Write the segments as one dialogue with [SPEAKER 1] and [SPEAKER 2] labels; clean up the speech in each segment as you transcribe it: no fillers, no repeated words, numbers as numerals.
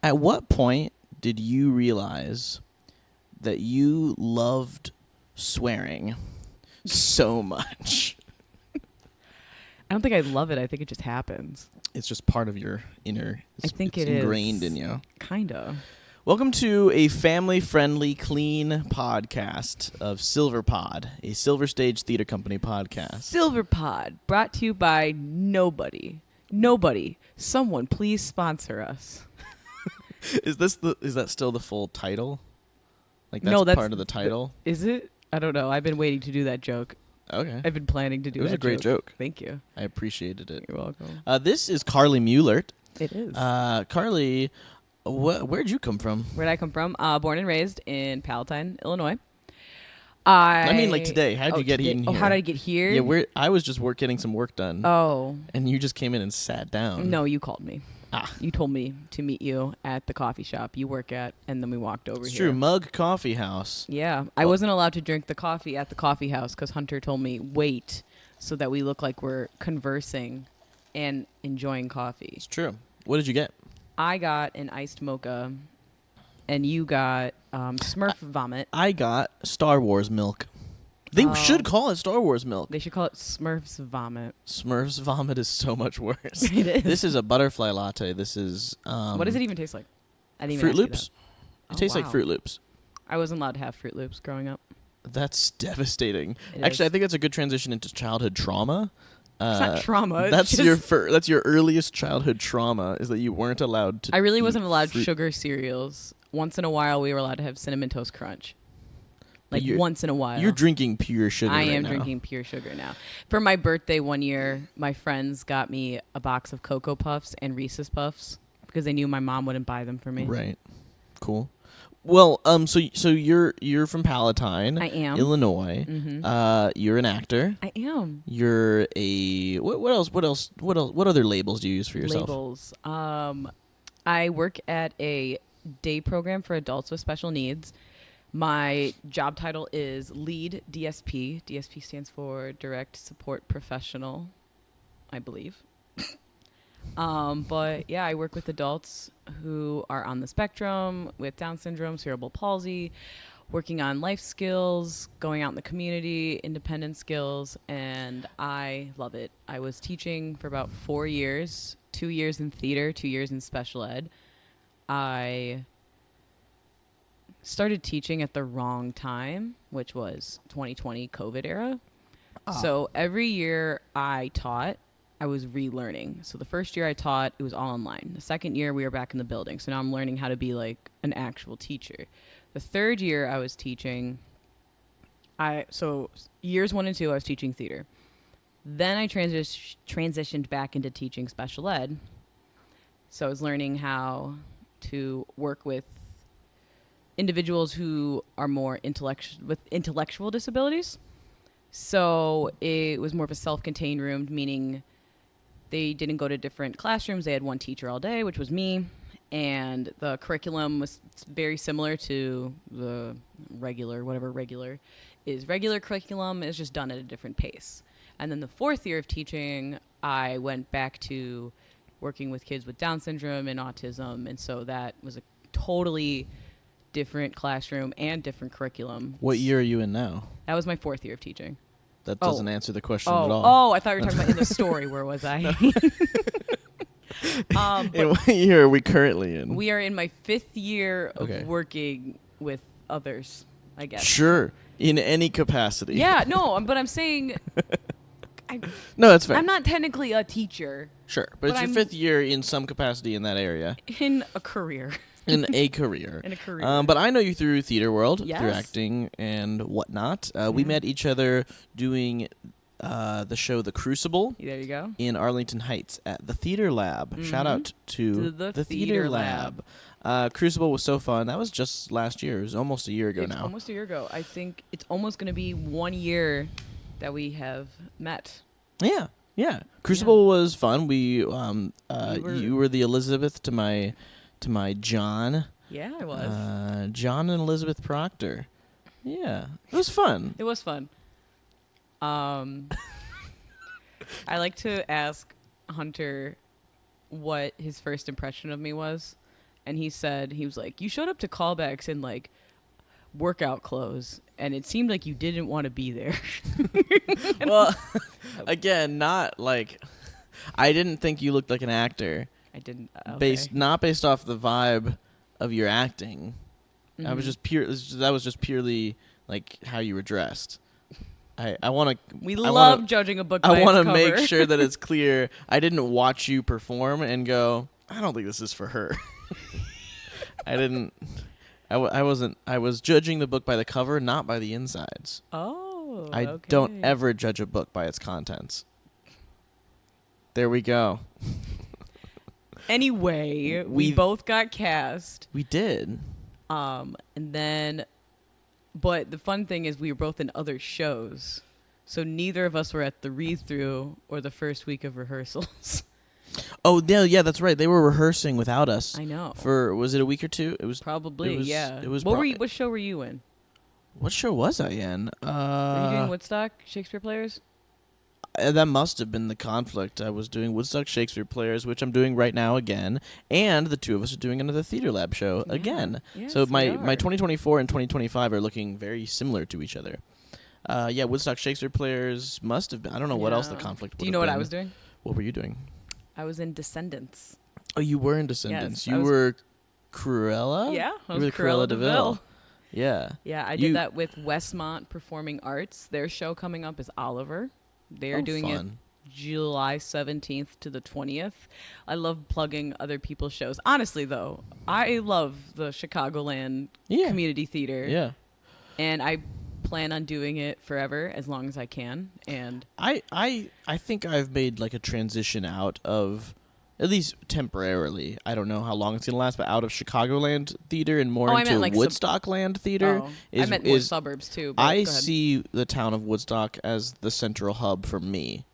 [SPEAKER 1] At what point did you realize that you loved swearing so much?
[SPEAKER 2] I don't think I love it. I think it just happens.
[SPEAKER 1] It's just part of your inner.
[SPEAKER 2] I think
[SPEAKER 1] it's
[SPEAKER 2] it
[SPEAKER 1] ingrained
[SPEAKER 2] is.
[SPEAKER 1] in you.
[SPEAKER 2] Kinda.
[SPEAKER 1] Welcome to a family-friendly, clean podcast of SilverPod, a Silverstage theater company podcast.
[SPEAKER 2] SilverPod, brought to you by nobody. Nobody. Someone, please sponsor us.
[SPEAKER 1] Is that still the full title? Like
[SPEAKER 2] No, that's
[SPEAKER 1] part of the title?
[SPEAKER 2] Is it? I don't know. I've been waiting to do that joke.
[SPEAKER 1] Okay.
[SPEAKER 2] I've been planning to do that.
[SPEAKER 1] It was a great joke.
[SPEAKER 2] Thank you.
[SPEAKER 1] I appreciated it.
[SPEAKER 2] You're welcome.
[SPEAKER 1] This is CARLY Mulert.
[SPEAKER 2] It is.
[SPEAKER 1] CARLY, where'd you come from?
[SPEAKER 2] Where'd I come from? Born and raised in Palatine, Illinois.
[SPEAKER 1] I mean, like today. How'd you get in here?
[SPEAKER 2] Oh, how did I get here?
[SPEAKER 1] Yeah, I was just getting some work done.
[SPEAKER 2] Oh.
[SPEAKER 1] And you just came in and sat down.
[SPEAKER 2] No, you called me.
[SPEAKER 1] Ah.
[SPEAKER 2] You told me to meet you at the coffee shop you work at, and then we walked over
[SPEAKER 1] It's
[SPEAKER 2] here.
[SPEAKER 1] true. Mug Coffee House.
[SPEAKER 2] Yeah. I wasn't allowed to drink the coffee at the coffee house because Hunter told me wait so that we look like we're conversing and enjoying coffee.
[SPEAKER 1] It's true. What did you get?
[SPEAKER 2] I got an iced mocha, and you got Smurf vomit.
[SPEAKER 1] I got Star Wars milk. They should call it Star Wars milk.
[SPEAKER 2] They should call it Smurf's vomit.
[SPEAKER 1] Smurf's vomit is so much worse.
[SPEAKER 2] It is.
[SPEAKER 1] This is a butterfly latte. This is
[SPEAKER 2] what does it even taste like? I didn't even
[SPEAKER 1] Fruit
[SPEAKER 2] ask you
[SPEAKER 1] Loops.
[SPEAKER 2] that.
[SPEAKER 1] It tastes like
[SPEAKER 2] wow.
[SPEAKER 1] Fruit Loops.
[SPEAKER 2] I wasn't allowed to have Fruit Loops growing up.
[SPEAKER 1] That's devastating.
[SPEAKER 2] It
[SPEAKER 1] Actually,
[SPEAKER 2] is.
[SPEAKER 1] I think that's a good transition into childhood trauma.
[SPEAKER 2] It's not trauma.
[SPEAKER 1] That's
[SPEAKER 2] just
[SPEAKER 1] that's your earliest childhood trauma is that you weren't allowed to.
[SPEAKER 2] I really
[SPEAKER 1] eat
[SPEAKER 2] wasn't allowed
[SPEAKER 1] fruit.
[SPEAKER 2] sugar cereals. Once in a while, we were allowed to have Cinnamon Toast Crunch. Like
[SPEAKER 1] You're-
[SPEAKER 2] once in a while.
[SPEAKER 1] You're drinking pure sugar.
[SPEAKER 2] I
[SPEAKER 1] right
[SPEAKER 2] am
[SPEAKER 1] now.
[SPEAKER 2] drinking pure sugar now. For my birthday one year, my friends got me a box of Cocoa Puffs and Reese's Puffs because they knew my mom wouldn't buy them for me.
[SPEAKER 1] Right. Cool. Well, so you're from Palatine,
[SPEAKER 2] I am.
[SPEAKER 1] Illinois.
[SPEAKER 2] Mm-hmm.
[SPEAKER 1] You're an actor.
[SPEAKER 2] I am.
[SPEAKER 1] You're a what else? What other labels do you use for yourself?
[SPEAKER 2] Labels. I work at a day program for adults with special needs. My job title is lead DSP. DSP stands for Direct Support Professional, I believe. But yeah, I work with adults who are on the spectrum with Down syndrome, cerebral palsy, working on life skills, going out in the community, independent skills, and I love it. I was teaching for about 4 years, 2 years in theater, 2 years in special ed. I started teaching at the wrong time, which was 2020 COVID era. So every year I taught, I was relearning. So the first year I taught, it was all online. The second year we were back in the building. So now I'm learning how to be like an actual teacher. The third year I was teaching, so years 1 and 2 I was teaching theater. Then I transitioned back into teaching special ed. So I was learning how to work with individuals who are more intellectual disabilities. So it was more of a self-contained room, meaning they didn't go to different classrooms. They had one teacher all day, which was me. And the curriculum was very similar to the whatever regular is. Regular curriculum is just done at a different pace. And then the fourth year of teaching, I went back to working with kids with Down syndrome and autism. And so that was a totally different classroom and different curriculum.
[SPEAKER 1] What year are you in now?
[SPEAKER 2] That was my fourth year of teaching.
[SPEAKER 1] That doesn't answer the question at all.
[SPEAKER 2] Oh, I thought you were talking about in the story. Where was I?
[SPEAKER 1] In what year are we currently in?
[SPEAKER 2] We are in my 5th year of working with others, I guess.
[SPEAKER 1] Sure. In any capacity.
[SPEAKER 2] Yeah, no, but I'm saying...
[SPEAKER 1] No, that's fair.
[SPEAKER 2] I'm not technically a teacher.
[SPEAKER 1] Sure, but it's your 5th year in some capacity in that area.
[SPEAKER 2] In a career.
[SPEAKER 1] In a career.
[SPEAKER 2] In a career.
[SPEAKER 1] But I know you through Theater World,
[SPEAKER 2] Yes.
[SPEAKER 1] through acting and whatnot. We met each other doing the show The Crucible.
[SPEAKER 2] There you go.
[SPEAKER 1] In Arlington Heights at the Theater Lab. Shout out to
[SPEAKER 2] the
[SPEAKER 1] Theater Lab. Crucible was so fun. That was just last year. It was almost a year ago now.
[SPEAKER 2] Almost a year ago. I think it's almost going to be 1 year that we have met.
[SPEAKER 1] Yeah. Crucible was fun. We you were the Elizabeth to my John.
[SPEAKER 2] Yeah, I was.
[SPEAKER 1] John and Elizabeth Proctor. Yeah. It was fun.
[SPEAKER 2] It was fun. I like to ask Hunter what his first impression of me was, and he was like, you showed up to callbacks in like workout clothes, and it seemed like you didn't want to be there.
[SPEAKER 1] Well, again, not like I didn't think you looked like an actor.
[SPEAKER 2] I didn't. Okay.
[SPEAKER 1] Not based off the vibe of your acting. I was just that was just purely like how you were dressed. I want to.
[SPEAKER 2] We love judging a book by its cover.
[SPEAKER 1] I want to make sure that it's clear. I didn't watch you perform and go, I don't think this is for her. I didn't. I wasn't. I was judging the book by the cover, not by the insides.
[SPEAKER 2] Oh.
[SPEAKER 1] I don't ever judge a book by its contents. There we go.
[SPEAKER 2] Anyway, we both got cast.
[SPEAKER 1] We did.
[SPEAKER 2] And then, but the fun thing is we were both in other shows. So neither of us were at the read-through or the first week of rehearsals.
[SPEAKER 1] Oh, yeah, that's right. They were rehearsing without us.
[SPEAKER 2] I know.
[SPEAKER 1] Was it a week or two? It was
[SPEAKER 2] probably, yeah.
[SPEAKER 1] It was.
[SPEAKER 2] What show were you in?
[SPEAKER 1] What show was I in?
[SPEAKER 2] Were you doing Woodstock Shakespeare Players?
[SPEAKER 1] That must have been the conflict. I was doing Woodstock Shakespeare Players, which I'm doing right now again, and the two of us are doing another Theater Lab show again.
[SPEAKER 2] Yes,
[SPEAKER 1] so my 2024 and 2025 are looking very similar to each other. Woodstock Shakespeare Players must have been. I don't know what else the conflict would have been.
[SPEAKER 2] Do you know what I was doing?
[SPEAKER 1] What were you doing?
[SPEAKER 2] I was in Descendants.
[SPEAKER 1] Oh, you were in Descendants.
[SPEAKER 2] Yes,
[SPEAKER 1] you were Cruella?
[SPEAKER 2] Yeah, I was
[SPEAKER 1] you were
[SPEAKER 2] Cruella DeVille.
[SPEAKER 1] Yeah.
[SPEAKER 2] Yeah, I did that with Westmont Performing Arts. Their show coming up is Oliver. They're doing it July 17th to the 20th. I love plugging other people's shows. Honestly, though, I love the Chicagoland Community Theater.
[SPEAKER 1] Yeah.
[SPEAKER 2] And I plan on doing it forever as long as I can. And
[SPEAKER 1] I think I've made like a transition out of, at least temporarily, I don't know how long it's going to last, but out of Chicagoland theater and more into like Woodstockland theater.
[SPEAKER 2] I meant more suburbs too.
[SPEAKER 1] I see the town of Woodstock as the central hub for me.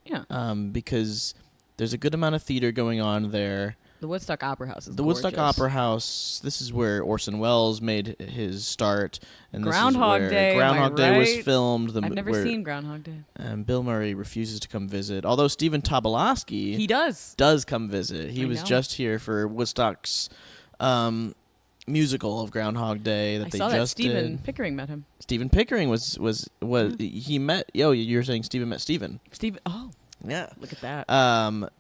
[SPEAKER 2] Yeah.
[SPEAKER 1] Because there's a good amount of theater going on there.
[SPEAKER 2] The Woodstock Opera House is
[SPEAKER 1] The
[SPEAKER 2] gorgeous.
[SPEAKER 1] Woodstock Opera House, this is where Orson Welles made his start. And
[SPEAKER 2] Groundhog
[SPEAKER 1] this is where
[SPEAKER 2] Day,
[SPEAKER 1] Groundhog Day was filmed.
[SPEAKER 2] I've never seen Groundhog Day.
[SPEAKER 1] And Bill Murray refuses to come visit. Although Stephen Tobolowsky...
[SPEAKER 2] He does
[SPEAKER 1] come visit. He was just here for Woodstock's musical of Groundhog Day that
[SPEAKER 2] I
[SPEAKER 1] they
[SPEAKER 2] saw
[SPEAKER 1] just
[SPEAKER 2] that Stephen
[SPEAKER 1] did.
[SPEAKER 2] Pickering met him.
[SPEAKER 1] Stephen Pickering was he met... Yo, you're saying Stephen met Stephen.
[SPEAKER 2] Oh.
[SPEAKER 1] Yeah.
[SPEAKER 2] Look at that.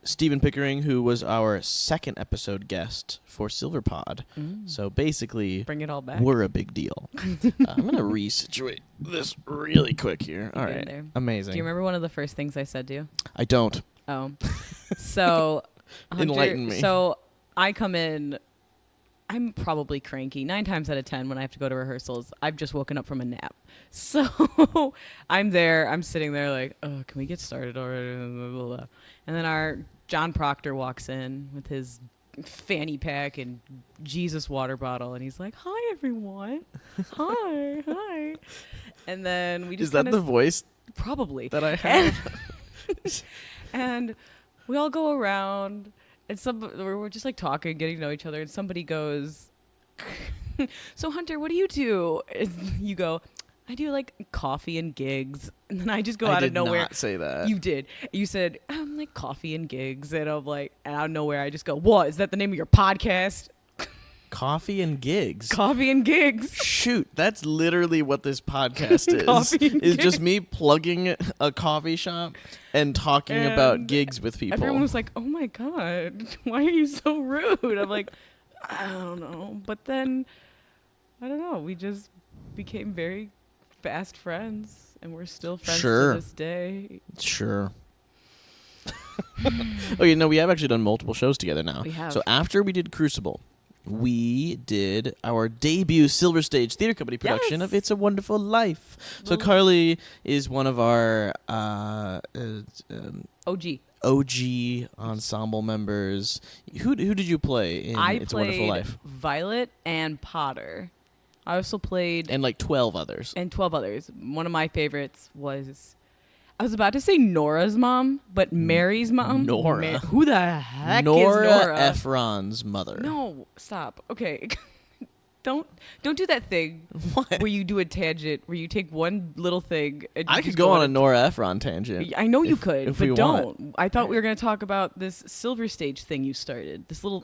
[SPEAKER 1] Stephen Pickering, who was our second episode guest for SilverPod. So basically,
[SPEAKER 2] bring it all back.
[SPEAKER 1] We're a big deal. I'm going to resituate this really quick here. All right.
[SPEAKER 2] There.
[SPEAKER 1] Amazing.
[SPEAKER 2] Do you remember one of the first things I said to you?
[SPEAKER 1] I don't.
[SPEAKER 2] Oh. So, Hunter,
[SPEAKER 1] enlighten me.
[SPEAKER 2] So I come in, I'm probably cranky. 9 times out of 10 when I have to go to rehearsals, I've just woken up from a nap. So I'm there, I'm sitting there like, oh, can we get started already? And then our John Proctor walks in with his fanny pack and Jesus water bottle, and he's like, hi, everyone. Hi. And then we just
[SPEAKER 1] Is that the voice?
[SPEAKER 2] Probably.
[SPEAKER 1] That I have?
[SPEAKER 2] And we all go around, and we're just like talking, getting to know each other, and somebody goes, so Hunter, what do you do? And you go, I do like coffee and gigs. And then I just go out of nowhere.
[SPEAKER 1] I did not say that.
[SPEAKER 2] You did. You said, I'm like coffee and gigs. And I'm like, out of nowhere, I just go, what? Is that the name of your podcast?
[SPEAKER 1] Coffee and gigs.
[SPEAKER 2] Coffee and gigs.
[SPEAKER 1] Shoot, that's literally what this podcast is.
[SPEAKER 2] Coffee and
[SPEAKER 1] is
[SPEAKER 2] gigs.
[SPEAKER 1] Just me plugging a coffee shop and talking about gigs with people.
[SPEAKER 2] Everyone was like, oh my God, why are you so rude? I'm like, I don't know. But then, I don't know. We just became very fast friends, and we're still friends to this day.
[SPEAKER 1] Sure. Okay, no, we have actually done multiple shows together now.
[SPEAKER 2] We have.
[SPEAKER 1] So after we did Crucible, we did our debut Silverstage Theater Company production of It's a Wonderful Life. So CARLY is one of our OG ensemble members. Who did you play in It's a Wonderful Life?
[SPEAKER 2] Violet and Potter. I also played...
[SPEAKER 1] And like 12 others.
[SPEAKER 2] And 12 others. One of my favorites was... I was about to say Nora's mom, but Mary's mom.
[SPEAKER 1] Nora.
[SPEAKER 2] Who the heck
[SPEAKER 1] Nora
[SPEAKER 2] is Nora?
[SPEAKER 1] Ephron's mother.
[SPEAKER 2] No, stop. Okay. Don't do that thing
[SPEAKER 1] What?
[SPEAKER 2] where you do a tangent, where you take one little thing. And
[SPEAKER 1] I
[SPEAKER 2] you
[SPEAKER 1] could
[SPEAKER 2] just
[SPEAKER 1] go on a
[SPEAKER 2] a
[SPEAKER 1] Nora Ephron tangent.
[SPEAKER 2] I know you could,
[SPEAKER 1] if
[SPEAKER 2] but
[SPEAKER 1] we
[SPEAKER 2] don't.
[SPEAKER 1] want.
[SPEAKER 2] I thought we were going to talk about this Silverstage thing you started. This little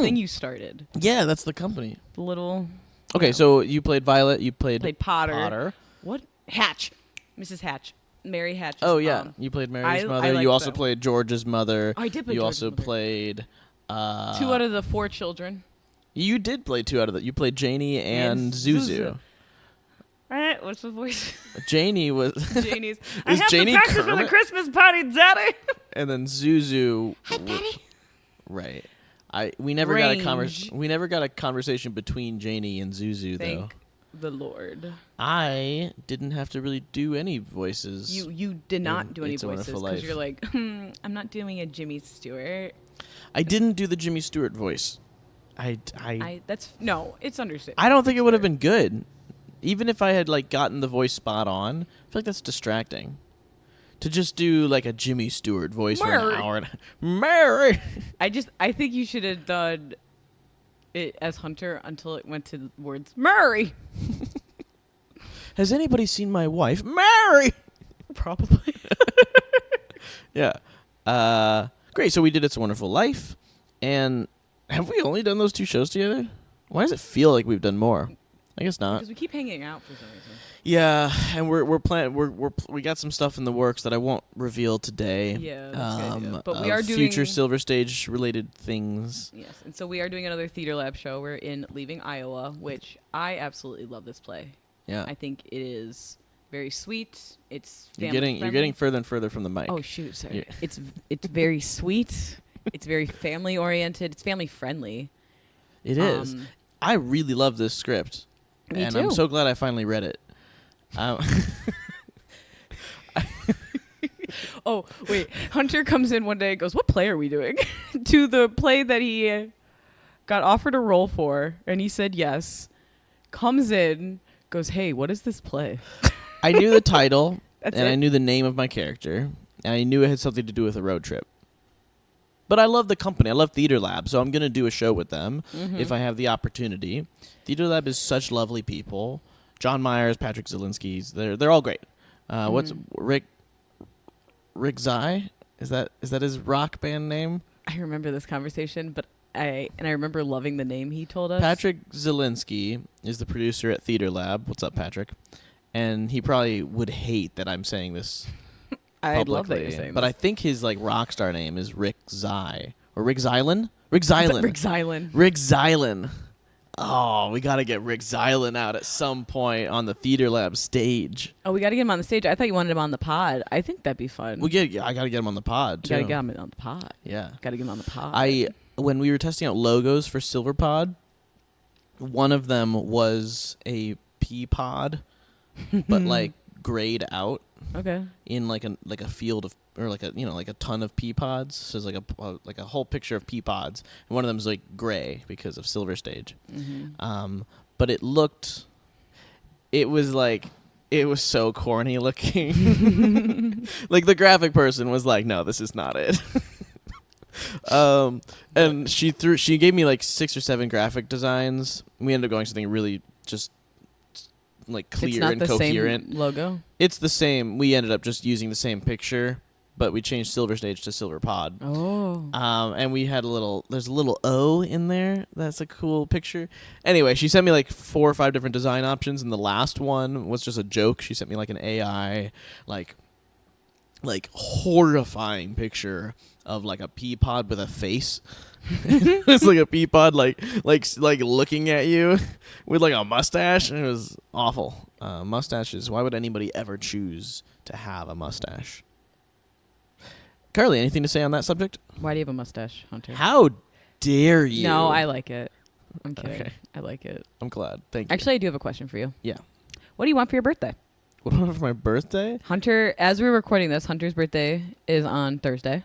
[SPEAKER 2] thing you started.
[SPEAKER 1] Yeah, that's the company.
[SPEAKER 2] The little.
[SPEAKER 1] Okay, so you played Violet. You played
[SPEAKER 2] Potter. What? Hatch. Mrs. Hatch. Mary Hatch.
[SPEAKER 1] Oh yeah, you played Mary's mother.
[SPEAKER 2] I liked
[SPEAKER 1] You also
[SPEAKER 2] that.
[SPEAKER 1] played George's mother.
[SPEAKER 2] Oh, I did play
[SPEAKER 1] You
[SPEAKER 2] George's
[SPEAKER 1] also
[SPEAKER 2] mother.
[SPEAKER 1] played.
[SPEAKER 2] 2 out of the 4 children.
[SPEAKER 1] You did play 2 out of the. You played Janie and Zuzu.
[SPEAKER 2] Right? What's the voice?
[SPEAKER 1] Janie was.
[SPEAKER 2] Janie's.
[SPEAKER 1] Is Janie
[SPEAKER 2] practice for the
[SPEAKER 1] Kermit?
[SPEAKER 2] Christmas party, Daddy.
[SPEAKER 1] And then Zuzu.
[SPEAKER 2] Hi, Daddy.
[SPEAKER 1] Right. We never got a
[SPEAKER 2] Range.
[SPEAKER 1] We never got a conversation between Janie and Zuzu though.
[SPEAKER 2] Thank the Lord.
[SPEAKER 1] I didn't have to really do any voices.
[SPEAKER 2] You did not do any
[SPEAKER 1] It's a
[SPEAKER 2] voices
[SPEAKER 1] Wonderful
[SPEAKER 2] because
[SPEAKER 1] Life.
[SPEAKER 2] you're like, I'm not doing a Jimmy Stewart.
[SPEAKER 1] I didn't do the Jimmy Stewart voice. I
[SPEAKER 2] It's understandable.
[SPEAKER 1] I don't think it would have been good. Even if I had like gotten the voice spot on, I feel like that's distracting. To just do like a Jimmy Stewart voice for an hour. Mary.
[SPEAKER 2] I think you should have done it as Hunter until it went to the words Murray.
[SPEAKER 1] Has anybody seen my wife? Mary.
[SPEAKER 2] Probably.
[SPEAKER 1] Yeah. Great. So we did It's a Wonderful Life. And have we only done those 2 shows together? Why does it feel like we've done more? I guess not.
[SPEAKER 2] Because we keep hanging out for some reason.
[SPEAKER 1] Yeah, and we're planning. We got some stuff in the works that I won't reveal today.
[SPEAKER 2] Yeah, that's a good idea. But we
[SPEAKER 1] of
[SPEAKER 2] are doing
[SPEAKER 1] future Silverstage related things.
[SPEAKER 2] Yes, and so we are doing another Theater Lab show. We're in Leaving Iowa, which I absolutely love this play.
[SPEAKER 1] Yeah,
[SPEAKER 2] I think it is very sweet. It's
[SPEAKER 1] you're
[SPEAKER 2] family
[SPEAKER 1] getting
[SPEAKER 2] friendly.
[SPEAKER 1] further and further from the mic.
[SPEAKER 2] Oh shoot, sorry.
[SPEAKER 1] Yeah.
[SPEAKER 2] It's very sweet. It's very family oriented. It's family friendly.
[SPEAKER 1] It is. I really love this script,
[SPEAKER 2] Me
[SPEAKER 1] and
[SPEAKER 2] too.
[SPEAKER 1] I'm so glad I finally read it.
[SPEAKER 2] Oh wait, Hunter comes in one day and goes, "What play are we doing?" to the play that he got offered a role for, and he said yes. Comes in, goes, "Hey, what is this play?"
[SPEAKER 1] I knew the title,
[SPEAKER 2] That's
[SPEAKER 1] and
[SPEAKER 2] it?
[SPEAKER 1] I knew the name of my character, and I knew it had something to do with a road trip. But I love the company. I love Theater Lab, so I'm going to do a show with them if I have the opportunity. Theater Lab is such lovely people. John Myers, Patrick Zielinski's, they're all great. What's Rick Zai? Is that his rock band name?
[SPEAKER 2] I remember this conversation, but I remember loving the name he told us.
[SPEAKER 1] Patrick Zielinski is the producer at Theater Lab. What's up, Patrick? And he probably would hate that I'm saying this
[SPEAKER 2] I
[SPEAKER 1] publicly.
[SPEAKER 2] love that you're saying
[SPEAKER 1] But
[SPEAKER 2] this.
[SPEAKER 1] I think his like rock star name is Rick Zai or Rick Zylan. Rick Zylan.
[SPEAKER 2] Rick Zylan.
[SPEAKER 1] Rick Zylan. Oh, we got to get Rick Zylan out at some point on the Theater Lab stage.
[SPEAKER 2] Oh, we got to get him on the stage. I thought you wanted him on the pod. I think that'd be fun.
[SPEAKER 1] I got to get him on the pod too.
[SPEAKER 2] Got to get him on the pod.
[SPEAKER 1] Yeah.
[SPEAKER 2] Got to get him on the pod.
[SPEAKER 1] When we were testing out logos for SilverPod, one of them was a pea pod, but like grayed out
[SPEAKER 2] Okay.
[SPEAKER 1] in like a field of or like a ton of pea pods. So it's like a whole picture of pea pods, and one of them is like gray because of Silverstage. But it was so corny looking. Like the graphic person was like, "No, this is not it." And she gave me like 6 or 7 graphic designs. We ended up going something really just like clear
[SPEAKER 2] It's not
[SPEAKER 1] and
[SPEAKER 2] the
[SPEAKER 1] coherent.
[SPEAKER 2] same logo.
[SPEAKER 1] It's the same. We ended up just using the same picture, but we changed Silverstage to SilverPod.
[SPEAKER 2] Oh.
[SPEAKER 1] And we had there's a little O in there. That's a cool picture. Anyway, she sent me like 4 or 5 different design options, and the last one was just a joke. She sent me like an AI, like horrifying picture of like a pea pod with a face. It's like a pea pod like looking at you with like a mustache, and it was awful. Mustaches. Why would anybody ever choose to have a mustache? Carly, anything to say on that subject?
[SPEAKER 2] Why do you have a mustache, Hunter?
[SPEAKER 1] How dare you?
[SPEAKER 2] No, I like it. I'm kidding.
[SPEAKER 1] Okay.
[SPEAKER 2] I like it.
[SPEAKER 1] I'm glad. Thank you.
[SPEAKER 2] Actually, I do have a question for you.
[SPEAKER 1] Yeah.
[SPEAKER 2] What do you want for your birthday?
[SPEAKER 1] What do I want for my birthday?
[SPEAKER 2] Hunter, as we're recording this, Hunter's birthday is on Thursday,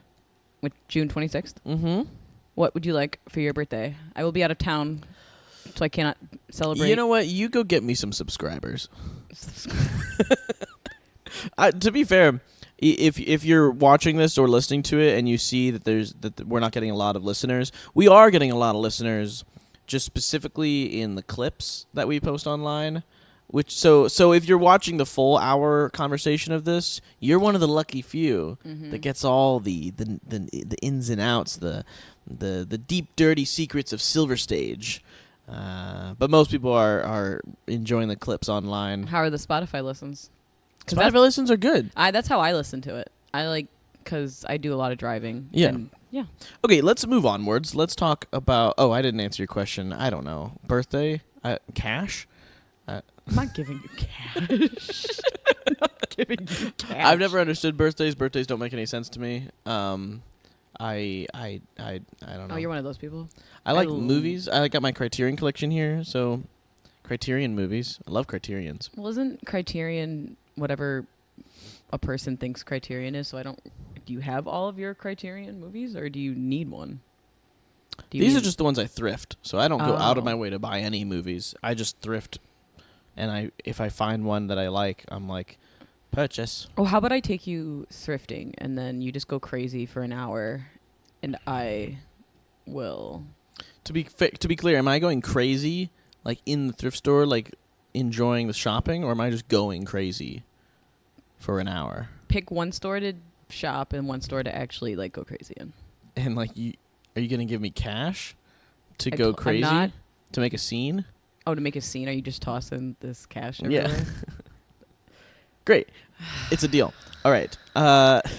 [SPEAKER 2] which June 26th.
[SPEAKER 1] Mm-hmm.
[SPEAKER 2] What would you like for your birthday? I will be out of town, so I cannot celebrate.
[SPEAKER 1] You know what? You go get me some subscribers. To be fair, if you're watching this or listening to it and you see that we're not getting a lot of listeners, we are getting a lot of listeners just specifically in the clips that we post online. Which so if you're watching the full hour conversation of this, you're one of the lucky few that gets all the ins and outs, the deep dirty secrets of Silverstage. But most people are enjoying the clips online.
[SPEAKER 2] How are the Spotify listens?
[SPEAKER 1] Spotify listens are good.
[SPEAKER 2] That's how I listen to it. I like because I do a lot of driving.
[SPEAKER 1] Yeah.
[SPEAKER 2] And, yeah.
[SPEAKER 1] Okay, let's move onwards. Let's talk about. Oh, I didn't answer your question. I don't know. Birthday, cash.
[SPEAKER 2] I'm not giving you cash. I'm not giving you cash.
[SPEAKER 1] I've never understood birthdays. Birthdays don't make any sense to me. I don't know.
[SPEAKER 2] Oh, you're one of those people?
[SPEAKER 1] I like movies. I got my Criterion collection here, so Criterion movies. I love Criterions.
[SPEAKER 2] Well, isn't Criterion whatever a person thinks Criterion is? So do you have all of your Criterion movies, or do you need one?
[SPEAKER 1] These are just the ones I thrift, so I don't go out of
[SPEAKER 2] Oh.
[SPEAKER 1] my way to buy any movies. I just thrift, and if I find one that I like, I'm like, purchase.
[SPEAKER 2] Oh, how about I take you thrifting, and then you just go crazy for an hour, and I will.
[SPEAKER 1] To be clear, am I going crazy like in the thrift store, like enjoying the shopping, or am I just going crazy for an hour?
[SPEAKER 2] Pick one store to shop and one store to actually like go crazy in.
[SPEAKER 1] And like, are you gonna give me cash to go crazy,
[SPEAKER 2] I'm not.
[SPEAKER 1] to make a scene?
[SPEAKER 2] Oh, to make a scene? Are you just tossing this cash
[SPEAKER 1] Yeah.
[SPEAKER 2] everywhere?
[SPEAKER 1] Great, it's a deal. All right,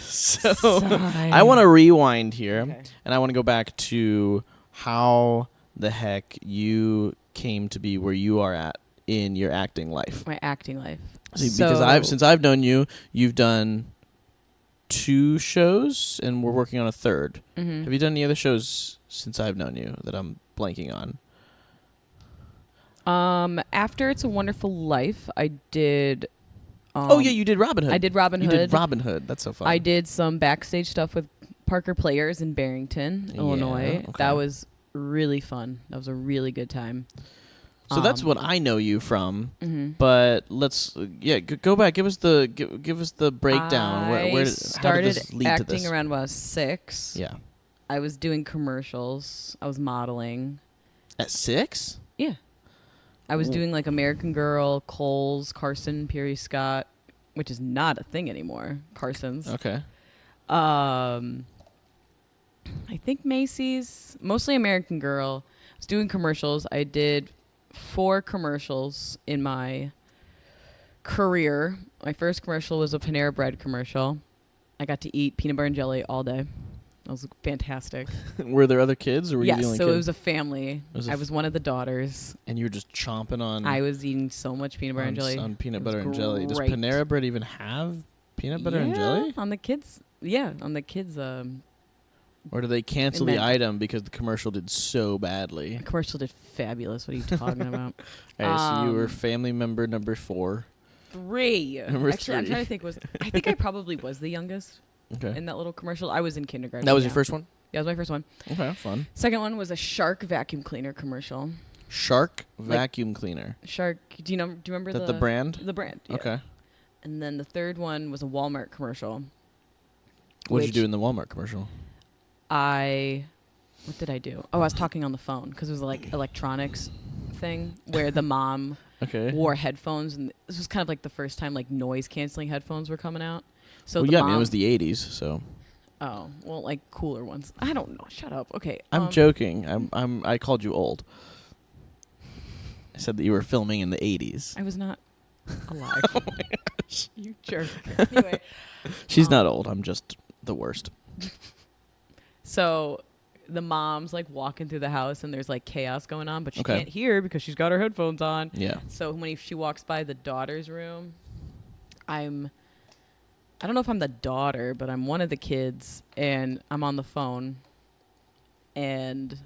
[SPEAKER 1] so
[SPEAKER 2] Sigh.
[SPEAKER 1] I want to rewind here,
[SPEAKER 2] Okay.
[SPEAKER 1] and I want to go back to how the heck you came to be where you are at in your acting life.
[SPEAKER 2] My acting life.
[SPEAKER 1] See, because since I've known you, you've done 2 shows, and we're working on a third.
[SPEAKER 2] Mm-hmm.
[SPEAKER 1] Have you done any other shows since I've known you that I'm blanking on?
[SPEAKER 2] After It's a Wonderful Life, I did.
[SPEAKER 1] Oh yeah, you did Robin Hood.
[SPEAKER 2] I did Robin
[SPEAKER 1] You
[SPEAKER 2] Hood.
[SPEAKER 1] did Robin Hood. That's so fun.
[SPEAKER 2] I did some backstage stuff with Parker Players in Barrington,
[SPEAKER 1] Yeah,
[SPEAKER 2] Illinois.
[SPEAKER 1] okay.
[SPEAKER 2] That was really fun. That was a really good time.
[SPEAKER 1] So that's what I know you from.
[SPEAKER 2] Mm-hmm.
[SPEAKER 1] But let's go back. Give us the breakdown.
[SPEAKER 2] I
[SPEAKER 1] How
[SPEAKER 2] started
[SPEAKER 1] did this lead to
[SPEAKER 2] acting
[SPEAKER 1] this?
[SPEAKER 2] around when I was 6.
[SPEAKER 1] Yeah.
[SPEAKER 2] I was doing commercials. I was modeling.
[SPEAKER 1] At 6?
[SPEAKER 2] Yeah. I was
[SPEAKER 1] Ooh.
[SPEAKER 2] doing like American Girl, Kohl's, Carson, Peary Scott, which is not a thing anymore. Carson's.
[SPEAKER 1] Okay.
[SPEAKER 2] I think Macy's, mostly American Girl. I was doing commercials. I did 4 commercials in my career. My first commercial was a Panera Bread commercial. I got to eat peanut butter and jelly all day. That was fantastic.
[SPEAKER 1] Were there other kids, or were you the
[SPEAKER 2] Yes,
[SPEAKER 1] only
[SPEAKER 2] so
[SPEAKER 1] kid?
[SPEAKER 2] it was a family.
[SPEAKER 1] Was it
[SPEAKER 2] I was one of the daughters.
[SPEAKER 1] And you were just chomping on.
[SPEAKER 2] I was eating so much peanut butter and jelly.
[SPEAKER 1] On peanut
[SPEAKER 2] It was
[SPEAKER 1] butter and jelly. Does
[SPEAKER 2] great.
[SPEAKER 1] Panera Bread even have peanut butter and jelly?
[SPEAKER 2] On the kids. Yeah, on the kids.
[SPEAKER 1] Or do they cancel the
[SPEAKER 2] meant-
[SPEAKER 1] item because the commercial did so badly?
[SPEAKER 2] The commercial did fabulous. What are you talking about?
[SPEAKER 1] All right, so you were
[SPEAKER 2] Um,
[SPEAKER 1] family member number 4.
[SPEAKER 2] 3.
[SPEAKER 1] Number
[SPEAKER 2] Actually, I'm
[SPEAKER 1] 3.
[SPEAKER 2] trying to think. I think I probably was the youngest
[SPEAKER 1] Okay.
[SPEAKER 2] in that little commercial. I was in kindergarten.
[SPEAKER 1] That was
[SPEAKER 2] yeah.
[SPEAKER 1] your first one?
[SPEAKER 2] Yeah, that was my first one.
[SPEAKER 1] Okay, fun.
[SPEAKER 2] Second one was a Shark vacuum cleaner commercial.
[SPEAKER 1] Shark
[SPEAKER 2] Like-
[SPEAKER 1] vacuum cleaner.
[SPEAKER 2] Shark. Do you remember
[SPEAKER 1] That the brand?
[SPEAKER 2] The brand. Yeah.
[SPEAKER 1] Okay.
[SPEAKER 2] And then the third one was a Walmart commercial.
[SPEAKER 1] What did you
[SPEAKER 2] which
[SPEAKER 1] do in the Walmart commercial?
[SPEAKER 2] What did I do? Oh, I was talking on the phone because it was like electronics thing where the mom
[SPEAKER 1] Okay.
[SPEAKER 2] wore headphones, and this was kind of like the first time like noise canceling headphones were coming out. So
[SPEAKER 1] Well,
[SPEAKER 2] the
[SPEAKER 1] yeah,
[SPEAKER 2] mom,
[SPEAKER 1] I mean, it was the 80s, so.
[SPEAKER 2] oh well, like cooler ones. I don't know. Shut up. Okay.
[SPEAKER 1] I'm joking. I called you old. I said that you were filming in the 80s.
[SPEAKER 2] I was not alive.
[SPEAKER 1] Oh my gosh.
[SPEAKER 2] You jerk. Anyway,
[SPEAKER 1] She's not old. I'm just the worst.
[SPEAKER 2] so the mom's like walking through the house, and there's like chaos going on, but she
[SPEAKER 1] Okay.
[SPEAKER 2] can't hear because she's got her headphones on.
[SPEAKER 1] Yeah.
[SPEAKER 2] So when she walks by the daughter's room, I don't know if I'm the daughter, but I'm one of the kids, and I'm on the phone. And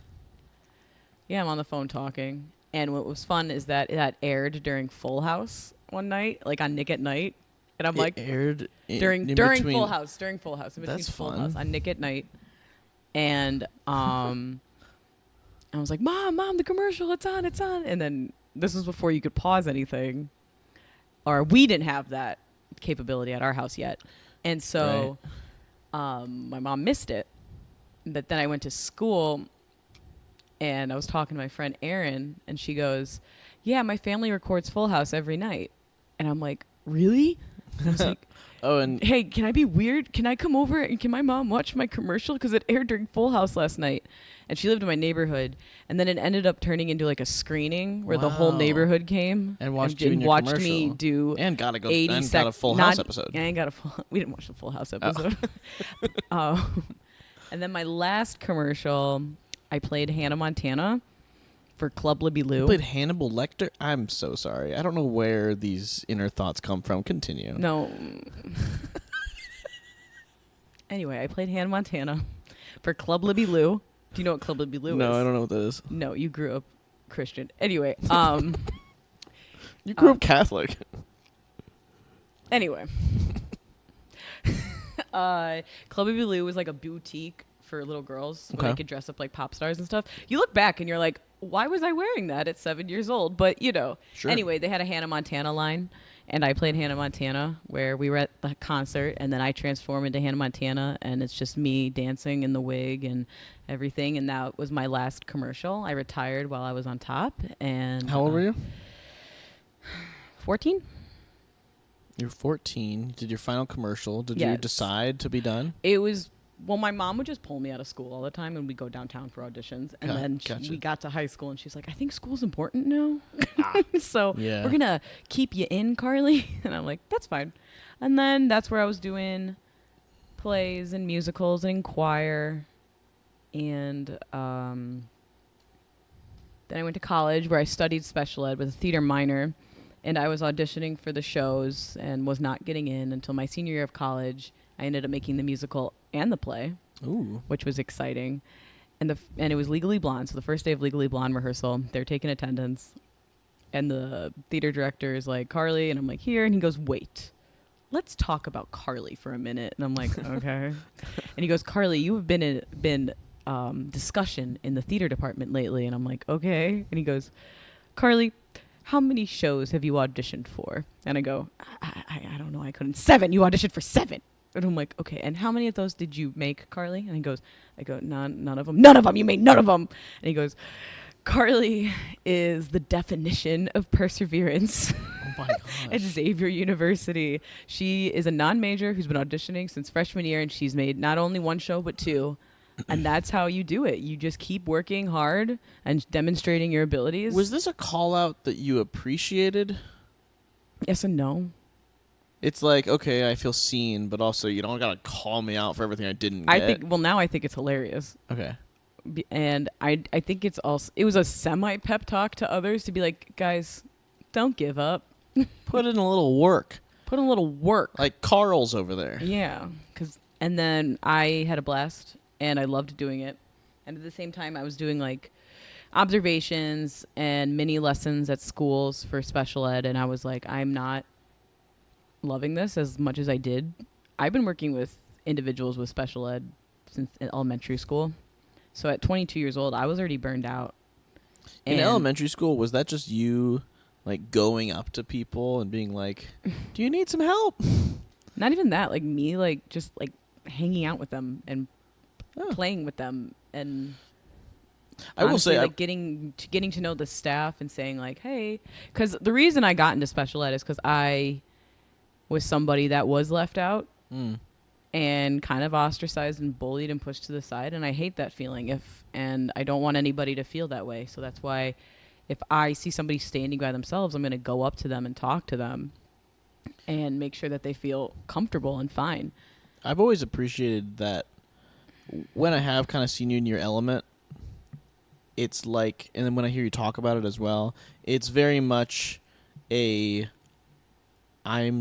[SPEAKER 2] yeah, I'm on the phone talking. And what was fun is that it aired during Full House one night, like on Nick at Night. And I'm like,
[SPEAKER 1] aired
[SPEAKER 2] during
[SPEAKER 1] between-
[SPEAKER 2] Full House, in between
[SPEAKER 1] That's
[SPEAKER 2] Full
[SPEAKER 1] fun.
[SPEAKER 2] House on Nick at Night. And I was like, Mom, the commercial, it's on. And then this was before you could pause anything, or we didn't have that capability at our house yet. And so my mom missed it. But then I went to school, And I was talking to my friend Erin, and she goes, yeah, my family records Full House every night. And I'm like, really? And I was like,
[SPEAKER 1] Oh, and
[SPEAKER 2] hey, can I be weird? Can I come over and can my mom watch my commercial? Because it aired during Full House last night. And she lived in my neighborhood. And then it ended up turning into like a screening where the whole
[SPEAKER 1] Wow.
[SPEAKER 2] neighborhood came
[SPEAKER 1] And watched you in your
[SPEAKER 2] watched
[SPEAKER 1] commercial.
[SPEAKER 2] me do
[SPEAKER 1] and got a
[SPEAKER 2] 80
[SPEAKER 1] and got a Full House episode.
[SPEAKER 2] Yeah, I ain't got a full. We didn't watch the Full House episode. And then my last commercial, I played Hannah Montana for Club Libby Lou.
[SPEAKER 1] You played Hannibal Lecter? I'm so sorry. I don't know where these inner thoughts come from. Continue.
[SPEAKER 2] No. Anyway, I played Hannah Montana for Club Libby Lou. Do you know what Club Libby Lou is?
[SPEAKER 1] No, I don't know what that is.
[SPEAKER 2] No, you grew up Christian. Anyway,
[SPEAKER 1] You grew up Catholic.
[SPEAKER 2] Anyway. Club Libby Lou was like a boutique for little girls where they could dress up like pop stars and stuff. You look back and you're like, why was I wearing that at 7 years old? But, you know.
[SPEAKER 1] Sure.
[SPEAKER 2] Anyway, they had a Hannah Montana line, and I played Hannah Montana where we were at the concert, and then I transform into Hannah Montana, and it's just me dancing in the wig and everything, and that was my last commercial. I retired while I was on top. And
[SPEAKER 1] How old were you?
[SPEAKER 2] 14?
[SPEAKER 1] You're 14. You did your final commercial. Did you
[SPEAKER 2] Yes.
[SPEAKER 1] decide to be done?
[SPEAKER 2] It was, well, my mom would just pull me out of school all the time, and we'd go downtown for auditions. And then
[SPEAKER 1] Gotcha.
[SPEAKER 2] we got to high school, and she's like, I think school's important now. So
[SPEAKER 1] Yeah.
[SPEAKER 2] we're going to keep you in, Carly. And I'm like, that's fine. And then that's where I was doing plays and musicals and in choir. And then I went to college where I studied special ed with a theater minor. And I was auditioning for the shows and was not getting in until my senior year of college. I ended up making the musical and the play,
[SPEAKER 1] Ooh.
[SPEAKER 2] which was exciting. And it was Legally Blonde. So the first day of Legally Blonde rehearsal, they're taking attendance. And the theater director is like, Carly. And I'm like, here. And he goes, wait, let's talk about Carly for a minute. And I'm like, okay. And he goes, Carly, you have been discussion in the theater department lately. And I'm like, okay. And he goes, Carly, how many shows have you auditioned for? And I go, I don't know. I couldn't. 7. You auditioned for 7. And I'm like, okay. And how many of those did you make, Carly? And he goes, I go, none of them. None of them. You made none of them. And he goes, Carly is the definition of perseverance.
[SPEAKER 1] Oh my gosh.
[SPEAKER 2] At Xavier University. She is a non-major who's been auditioning since freshman year, and she's made not only 1 show, but 2. And that's how you do it. You just keep working hard and demonstrating your abilities.
[SPEAKER 1] Was this a call out that you appreciated?
[SPEAKER 2] Yes and no.
[SPEAKER 1] It's like, okay, I feel seen, but also you don't gotta call me out for everything I didn't get.
[SPEAKER 2] Now I think it's hilarious.
[SPEAKER 1] Okay.
[SPEAKER 2] And I think it was a semi pep talk to others to be like, guys, don't give up.
[SPEAKER 1] Put in a little work.
[SPEAKER 2] Put in a little work.
[SPEAKER 1] Like Carl's over there.
[SPEAKER 2] Yeah. And then I had a blast and I loved doing it. And at the same time, I was doing like observations and mini lessons at schools for special ed. And I was like, I'm not loving this as much as I did. I've been working with individuals with special ed since elementary school. So at 22 years old, I was already burned out.
[SPEAKER 1] In elementary school, was that just you like going up to people and being like, do you need some help?
[SPEAKER 2] Not even that, like me, like just like hanging out with them and playing with them, and
[SPEAKER 1] I will say,
[SPEAKER 2] like getting to know the staff and saying like, hey, because the reason I got into special ed is because I was somebody that was left out and kind of ostracized and bullied and pushed to the side, and I hate that feeling. And I don't want anybody to feel that way. So that's why if I see somebody standing by themselves, I'm going to go up to them and talk to them and make sure that they feel comfortable and fine.
[SPEAKER 1] I've always appreciated that when I have kind of seen you in your element, it's like, and then when I hear you talk about it as well, it's very much I'm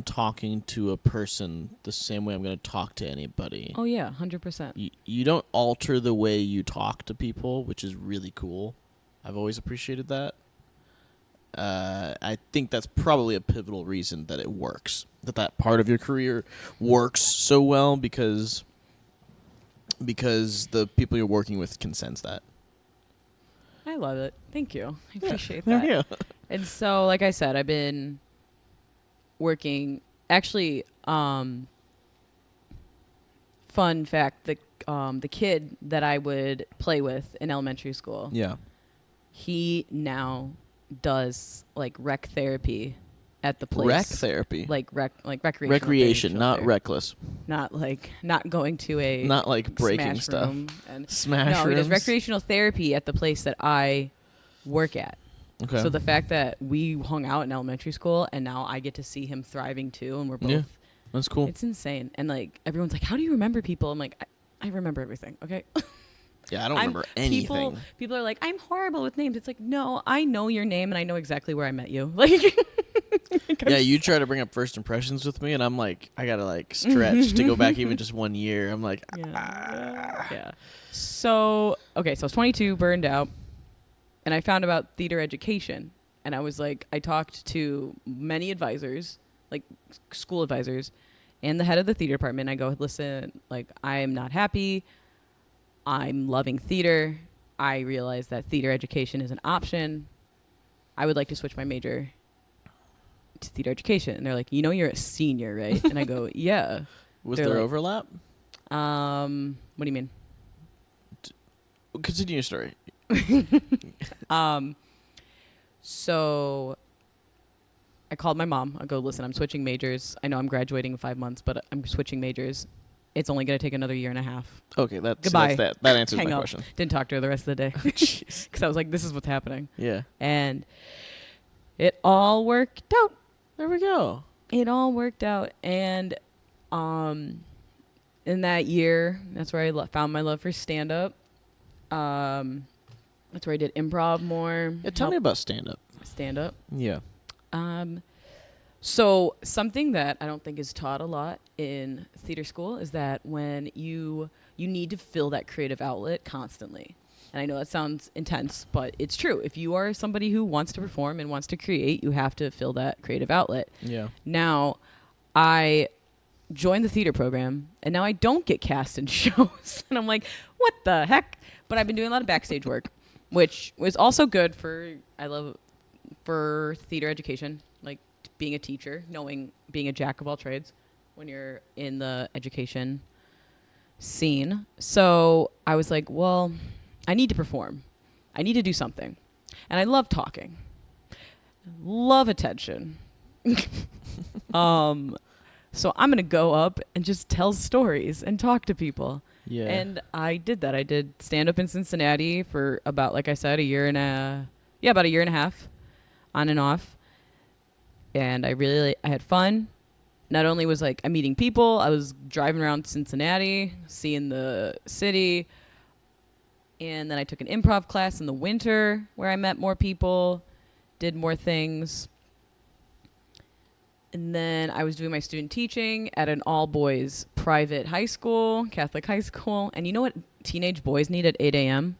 [SPEAKER 1] talking to a person the same way I'm going to talk to anybody.
[SPEAKER 2] Oh, yeah, 100%.
[SPEAKER 1] You don't alter the way you talk to people, which is really cool. I've always appreciated that. I think that's probably a pivotal reason that it works, that part of your career works so well because the people you're working with can sense that.
[SPEAKER 2] I love it. Thank you. I appreciate
[SPEAKER 1] There
[SPEAKER 2] that.
[SPEAKER 1] you go.
[SPEAKER 2] And so, like I said, I've been working. Actually, fun fact: the kid that I would play with in elementary school,
[SPEAKER 1] Yeah.
[SPEAKER 2] He now does like rec therapy at the place.
[SPEAKER 1] Rec therapy.
[SPEAKER 2] Like recreational
[SPEAKER 1] Recreation, not
[SPEAKER 2] therapy.
[SPEAKER 1] reckless.
[SPEAKER 2] Not going to a
[SPEAKER 1] Not like breaking
[SPEAKER 2] smash
[SPEAKER 1] stuff.
[SPEAKER 2] room and
[SPEAKER 1] Smash
[SPEAKER 2] no, he does
[SPEAKER 1] rooms?
[SPEAKER 2] recreational therapy at the place that I work at.
[SPEAKER 1] Okay.
[SPEAKER 2] So the fact that we hung out in elementary school and now I get to see him thriving too, and we're both.
[SPEAKER 1] Yeah, that's cool.
[SPEAKER 2] It's insane. And like everyone's like, "How do you remember people?" I'm like, I remember everything. Okay.
[SPEAKER 1] Yeah, I don't remember anything.
[SPEAKER 2] People are like, "I'm horrible with names." It's like, no, I know your name and I know exactly where I met you. Like,
[SPEAKER 1] yeah, you try to bring up first impressions with me, and I'm like, I gotta like stretch to go back even just 1 year. I'm like,
[SPEAKER 2] yeah. So okay, so I was 22, burned out, and I found about theater education, and I was like, I talked to many advisors, like school advisors, and the head of the theater department. I go, listen, like I am not happy. I'm loving theater. I realize that theater education is an option. I would like to switch my major to theater education. And they're like, you're a senior, right? And I go, yeah.
[SPEAKER 1] was
[SPEAKER 2] They're
[SPEAKER 1] there
[SPEAKER 2] like,
[SPEAKER 1] overlap?
[SPEAKER 2] What do you mean?
[SPEAKER 1] Continue your story.
[SPEAKER 2] So I called my mom. I go, listen, I'm switching majors. I know I'm graduating in 5 months, but I'm switching majors. It's only going to take another year and a half.
[SPEAKER 1] Okay,
[SPEAKER 2] Goodbye.
[SPEAKER 1] That answers
[SPEAKER 2] Hang
[SPEAKER 1] my
[SPEAKER 2] up.
[SPEAKER 1] question.
[SPEAKER 2] Didn't talk to her the rest of the day. Because I was like, this is what's happening.
[SPEAKER 1] Yeah.
[SPEAKER 2] And it all worked out.
[SPEAKER 1] There we go.
[SPEAKER 2] It all worked out. And in that year, that's where I found my love for stand-up. That's where I did improv more.
[SPEAKER 1] Yeah, tell me about stand-up.
[SPEAKER 2] Stand-up.
[SPEAKER 1] Yeah.
[SPEAKER 2] So something that I don't think is taught a lot in theater school is that when you need to fill that creative outlet constantly. And I know that sounds intense, but it's true. If you are somebody who wants to perform and wants to create, you have to fill that creative outlet.
[SPEAKER 1] Yeah.
[SPEAKER 2] Now, I joined the theater program, and now I don't get cast in shows. And I'm like, what the heck? But I've been doing a lot of backstage work, which was also good for theater education, like being a teacher, being a jack of all trades when you're in the education scene. So I was like, well, I need to perform. I need to do something. And I love talking. Love attention. So I'm going to go up and just tell stories and talk to people.
[SPEAKER 1] Yeah.
[SPEAKER 2] And I did that. I did stand up in Cincinnati for about, like I said, about a year and a half on and off. And I had fun. Not only was like I'm meeting people, I was driving around Cincinnati, seeing the city. And then I took an improv class in the winter where I met more people, did more things. And then I was doing my student teaching at an all-boys private high school, Catholic high school. And you know what teenage boys need at 8 a.m.?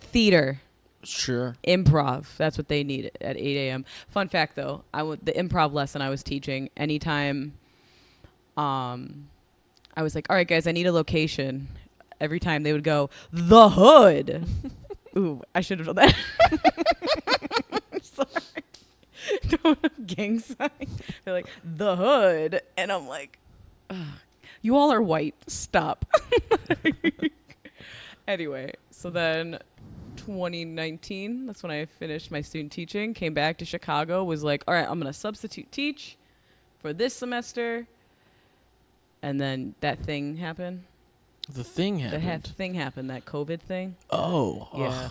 [SPEAKER 2] Theater.
[SPEAKER 1] Sure.
[SPEAKER 2] Improv. That's what they need at 8 a.m. Fun fact, though, the improv lesson I was teaching, anytime I was like, all right, guys, I need a location. Every time they would go, the hood. Ooh, I should have done that. Sorry. Gang sign. They're like, the hood. And I'm like, you all are white. Stop. Anyway, so then 2019, that's when I finished my student teaching, came back to Chicago, was like, all right, I'm going to substitute teach for this semester. And then that thing happened.
[SPEAKER 1] The thing happened.
[SPEAKER 2] That COVID thing.
[SPEAKER 1] Oh.
[SPEAKER 2] Yeah.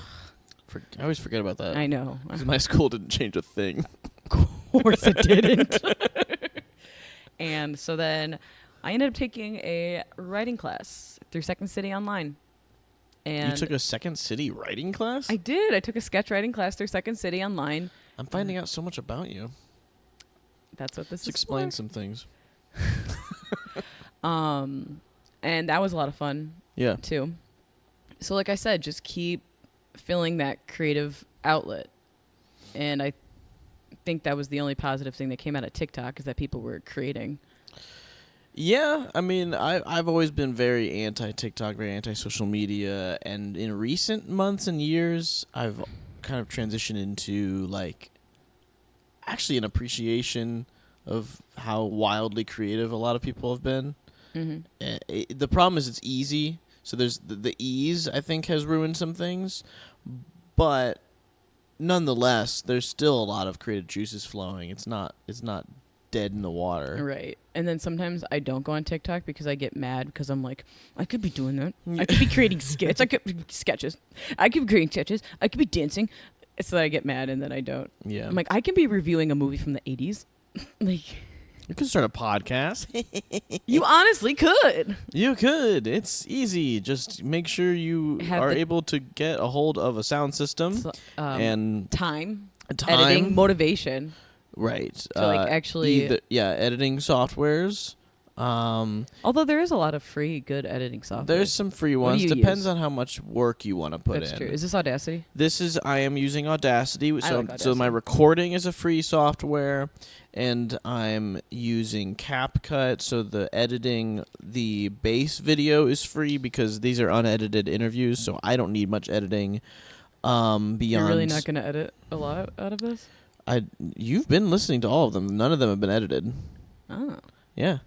[SPEAKER 1] I always forget about that.
[SPEAKER 2] I know.
[SPEAKER 1] 'Cause my school didn't change a thing.
[SPEAKER 2] Of course it didn't. And so then I ended up taking a writing class through Second City Online. And
[SPEAKER 1] You took a Second City writing class?
[SPEAKER 2] I did. I took a sketch writing class through Second City Online.
[SPEAKER 1] I'm finding out so much about you.
[SPEAKER 2] That's what this
[SPEAKER 1] Let's
[SPEAKER 2] is
[SPEAKER 1] explain
[SPEAKER 2] for.
[SPEAKER 1] some things.
[SPEAKER 2] And that was a lot of fun.
[SPEAKER 1] Yeah.
[SPEAKER 2] Too. So like I said, just keep filling that creative outlet. And I think that was the only positive thing that came out of TikTok is that people were creating.
[SPEAKER 1] Yeah, I mean, I've always been very anti-TikTok, very anti-social media, and in recent months and years, I've kind of transitioned into, like, actually an appreciation of how wildly creative a lot of people have been. Mm-hmm. The problem is it's easy, so there's the ease, I think, has ruined some things, but nonetheless, there's still a lot of creative juices flowing. It's not dead in the water.
[SPEAKER 2] Right. And then sometimes I don't go on TikTok because I get mad because I'm like, I could be doing that. I could be creating skits. I could be sketches. I could be creating sketches. I could be dancing. So that I get mad and then I don't.
[SPEAKER 1] Yeah.
[SPEAKER 2] I'm like, I can be reviewing a movie from the 80s. Like,
[SPEAKER 1] you could start a podcast.
[SPEAKER 2] you honestly could.
[SPEAKER 1] You could. It's easy. Just make sure you are able to get a hold of a sound system and
[SPEAKER 2] time, editing, motivation.
[SPEAKER 1] Right.
[SPEAKER 2] So actually,
[SPEAKER 1] editing softwares.
[SPEAKER 2] Although there is a lot of free, good editing software.
[SPEAKER 1] There's some free ones. Depends on how much work you want to put in.
[SPEAKER 2] That's true. Is this Audacity?
[SPEAKER 1] I am using Audacity. So my recording is a free software, and I'm using CapCut. So the editing, the base video is free because these are unedited interviews. So I don't need much editing. Beyond.
[SPEAKER 2] You're really not going to edit a lot out of this?
[SPEAKER 1] You've been listening to all of them. None of them have been edited.
[SPEAKER 2] Oh.
[SPEAKER 1] Yeah.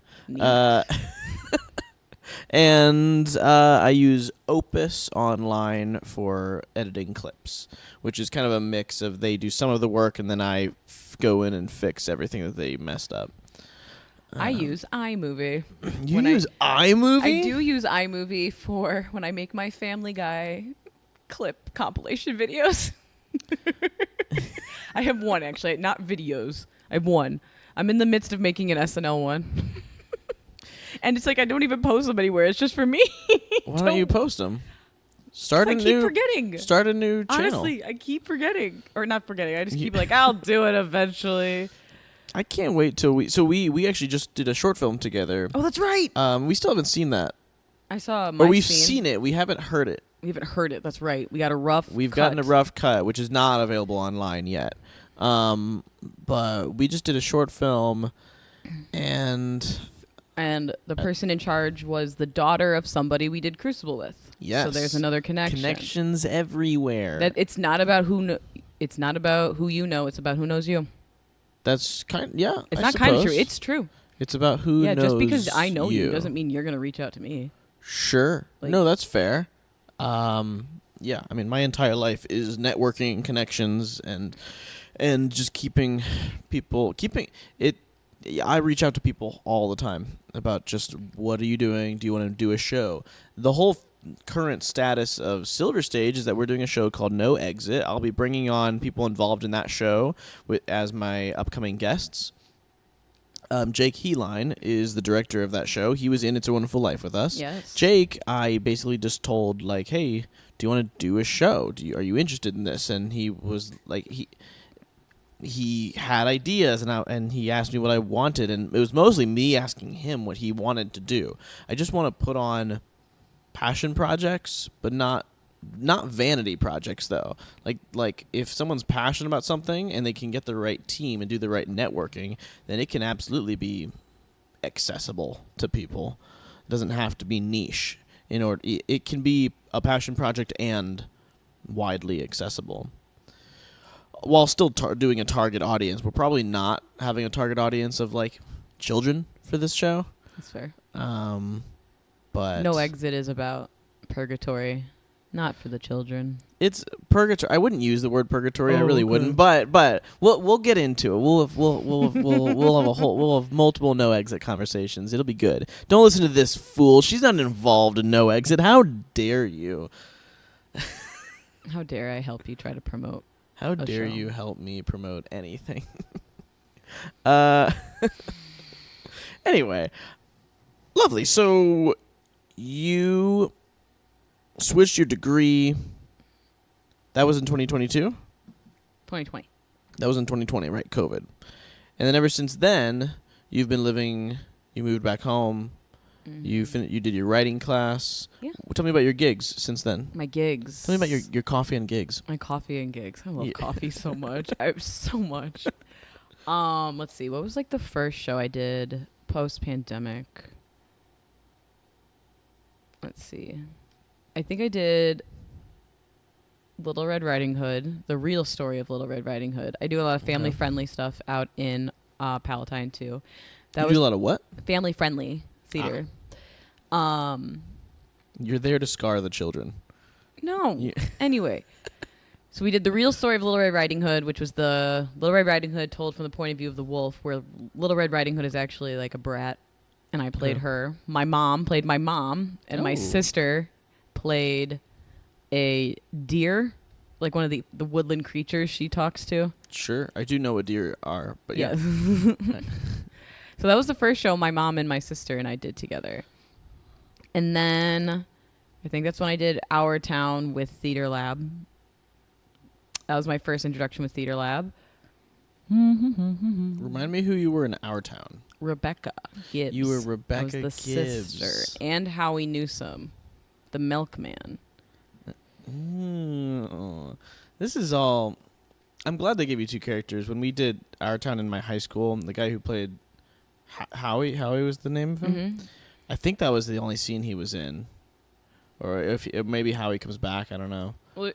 [SPEAKER 1] And I use Opus Online for editing clips, which is kind of a mix of they do some of the work and then I go in and fix everything that they messed up.
[SPEAKER 2] I use iMovie.
[SPEAKER 1] You use iMovie?
[SPEAKER 2] I do use iMovie for when I make my Family Guy clip compilation videos. I have one, actually. Not videos. I have one. I'm in the midst of making an SNL one. And it's like I don't even post them anywhere. It's just for me.
[SPEAKER 1] Why don't you post them?
[SPEAKER 2] I keep forgetting.
[SPEAKER 1] Start a new channel.
[SPEAKER 2] Honestly, I keep forgetting. Or not forgetting. I just keep like, I'll do it eventually.
[SPEAKER 1] I can't wait till we actually just did a short film together.
[SPEAKER 2] Oh, that's right.
[SPEAKER 1] We still haven't seen that.
[SPEAKER 2] I saw
[SPEAKER 1] Or we've seen it. We haven't heard it.
[SPEAKER 2] We haven't heard it. That's right. We got a rough
[SPEAKER 1] We've gotten a rough cut, which is not available online yet. But we just did a short film, and
[SPEAKER 2] the person in charge was the daughter of somebody we did Crucible with.
[SPEAKER 1] Yes.
[SPEAKER 2] So there's another connection.
[SPEAKER 1] Connections everywhere.
[SPEAKER 2] That it's not about it's not about who you know. It's about who knows you.
[SPEAKER 1] That's
[SPEAKER 2] It's not kind of true. It's true.
[SPEAKER 1] It's about who knows you.
[SPEAKER 2] Just because I know you doesn't mean you're gonna reach out to me.
[SPEAKER 1] Sure. No, that's fair. Yeah, I mean, my entire life is networking, connections, and just keeping it. I reach out to people all the time about just what are you doing? Do you want to do a show? The whole current status of Silverstage is that we're doing a show called No Exit. I'll be bringing on people involved in that show as my upcoming guests. Jake Heline is the director of that show. He was in It's a Wonderful Life with us.
[SPEAKER 2] Yes.
[SPEAKER 1] Jake, I basically just told, like, hey, do you want to do a show? Are you interested in this? And he was like, he had ideas, and he asked me what I wanted, and it was mostly me asking him what he wanted to do. I just want to put on passion projects, but not vanity projects, though. Like if someone's passionate about something and they can get the right team and do the right networking, then it can absolutely be accessible to people. It doesn't have to be niche. It can be a passion project and widely accessible, while still doing a target audience. We're probably not having a target audience of like children for this show.
[SPEAKER 2] That's fair.
[SPEAKER 1] But
[SPEAKER 2] No Exit is about purgatory. Not for the children.
[SPEAKER 1] It's purgatory. I wouldn't use the word purgatory. I really
[SPEAKER 2] okay.
[SPEAKER 1] wouldn't. But we'll get into it. We'll have multiple No Exit conversations. It'll be good. Don't listen to this fool. She's not involved in No Exit. How dare you?
[SPEAKER 2] How dare I help you try to promote?
[SPEAKER 1] How dare you help me promote anything? Anyway, lovely. So you switched your degree. That was in 2022?
[SPEAKER 2] 2020.
[SPEAKER 1] That was in 2020, right? COVID. And then ever since then, you've been living, you moved back home. Mm-hmm. You did your writing class.
[SPEAKER 2] Yeah.
[SPEAKER 1] Tell me about your gigs since then.
[SPEAKER 2] My gigs.
[SPEAKER 1] Tell me about your coffee and gigs.
[SPEAKER 2] My coffee and gigs. I love coffee so much. So much. Let's see. What was like the first show I did post-pandemic? Let's see. I think I did Little Red Riding Hood, the real story of Little Red Riding Hood. I do a lot of family-friendly stuff out in Palatine, too.
[SPEAKER 1] You do a lot of what?
[SPEAKER 2] Family-friendly theater.
[SPEAKER 1] You're there to scar the children.
[SPEAKER 2] No. Anyway. So we did the real story of Little Red Riding Hood, which was the Little Red Riding Hood told from the point of view of the wolf, where Little Red Riding Hood is actually like a brat, and I played her. My mom played my mom, and my sister played a deer, like one of the woodland creatures she talks to.
[SPEAKER 1] Sure. I do know what deer are, but yeah.
[SPEAKER 2] So that was the first show my mom and my sister and I did together. And then I think that's when I did Our Town with Theater Lab. That was my first introduction with Theater Lab.
[SPEAKER 1] Remind me who you were in Our Town.
[SPEAKER 2] Rebecca Gibbs.
[SPEAKER 1] You were Rebecca
[SPEAKER 2] I was the
[SPEAKER 1] Gibbs.
[SPEAKER 2] sister. And Howie Newsome, the milkman.
[SPEAKER 1] This is all... I'm glad they gave you two characters. When we did Our Town in my high school, the guy who played Howie was the name of him?
[SPEAKER 2] Mm-hmm.
[SPEAKER 1] I think that was the only scene he was in. Or if maybe Howie comes back, I don't know.
[SPEAKER 2] Well,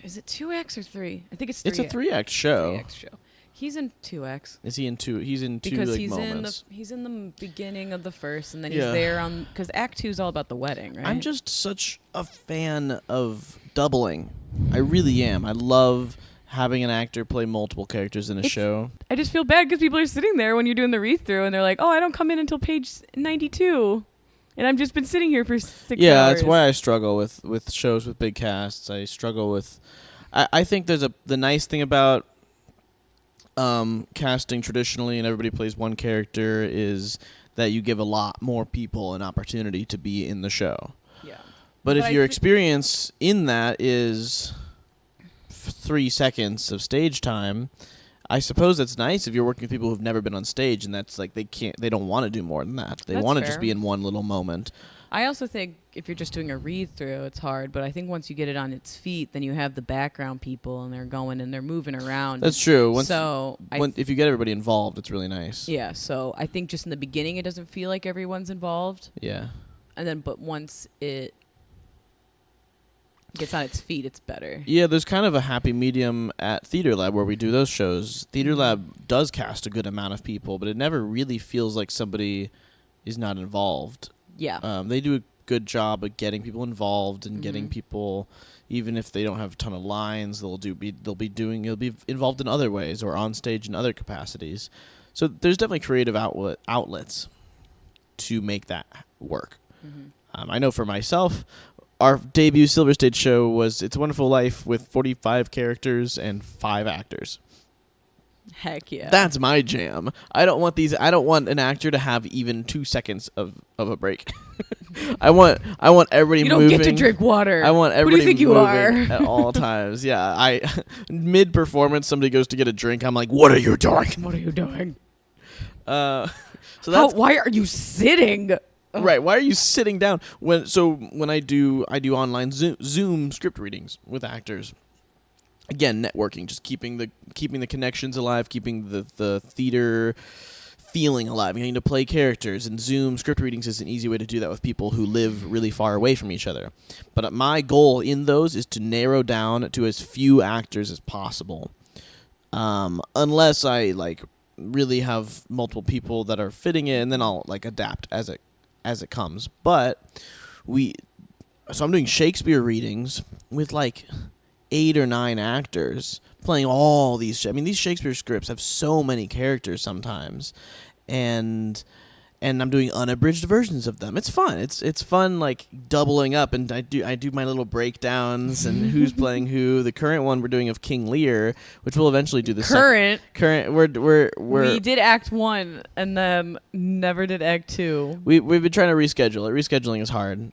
[SPEAKER 2] is it 2X or 3? I think it's 3X.
[SPEAKER 1] It's a 3-act show.
[SPEAKER 2] 3X show. He's in 2X.
[SPEAKER 1] Is he in 2? He's in 2
[SPEAKER 2] because
[SPEAKER 1] like moments.
[SPEAKER 2] He's in the beginning of the first, and then he's there on, because Act 2 is all about the wedding, right?
[SPEAKER 1] I'm just such a fan of doubling. I really am. I love having an actor play multiple characters in a show.
[SPEAKER 2] I just feel bad because people are sitting there when you're doing the read-through, and they're like, "Oh, I don't come in until page 92." And I've just been sitting here for 6 hours.
[SPEAKER 1] Yeah, that's why I struggle with shows with big casts. I struggle with... I think there's the nice thing about casting traditionally and everybody plays one character is that you give a lot more people an opportunity to be in the show.
[SPEAKER 2] Yeah.
[SPEAKER 1] But if your experience in that is 3 seconds of stage time... I suppose that's nice if you're working with people who've never been on stage, and that's like they don't want to do more than that. They want to just be in one little moment.
[SPEAKER 2] I also think if you're just doing a read-through, it's hard. But I think once you get it on its feet, then you have the background people, and they're going and they're moving around.
[SPEAKER 1] That's true. If you get everybody involved, it's really nice.
[SPEAKER 2] Yeah. So I think just in the beginning, it doesn't feel like everyone's involved.
[SPEAKER 1] Yeah.
[SPEAKER 2] And then, but once it gets on its feet, it's better.
[SPEAKER 1] Yeah, there's kind of a happy medium at Theater Lab where we do those shows. Theater Lab does cast a good amount of people, but it never really feels like somebody is not involved.
[SPEAKER 2] Yeah.
[SPEAKER 1] They do a good job of getting people involved and getting people, even if they don't have a ton of lines, they'll be involved in other ways or on stage in other capacities. So there's definitely creative outlets to make that work. I know for myself, our debut Silverstage show was It's a Wonderful Life with 45 characters and 5 actors.
[SPEAKER 2] Heck yeah.
[SPEAKER 1] That's my jam. I don't want an actor to have even 2 seconds of a break. I want everybody moving.
[SPEAKER 2] You don't get to drink water.
[SPEAKER 1] I want everybody
[SPEAKER 2] Who do you think
[SPEAKER 1] moving at all times. Yeah, mid performance somebody goes to get a drink, I'm like, "What are you doing?"
[SPEAKER 2] What are you doing?
[SPEAKER 1] So that's
[SPEAKER 2] why are you sitting?
[SPEAKER 1] Right. Why are you sitting down? When I do online Zoom script readings with actors. Again, networking, just keeping the connections alive, keeping the theater feeling alive. You need to play characters, and Zoom script readings is an easy way to do that with people who live really far away from each other. But my goal in those is to narrow down to as few actors as possible. Unless I really have multiple people that are fitting it, and then I'll adapt as it comes. But I'm doing Shakespeare readings with 8 or 9 actors playing all these. These Shakespeare scripts have so many characters sometimes, and I'm doing unabridged versions of them. It's fun. It's fun doubling up, and I do my little breakdowns and who's playing who. The current one we're doing of King Lear, which we'll eventually do the
[SPEAKER 2] current.
[SPEAKER 1] We
[SPEAKER 2] did Act 1 and then never did Act 2.
[SPEAKER 1] We've been trying to reschedule it. Rescheduling is hard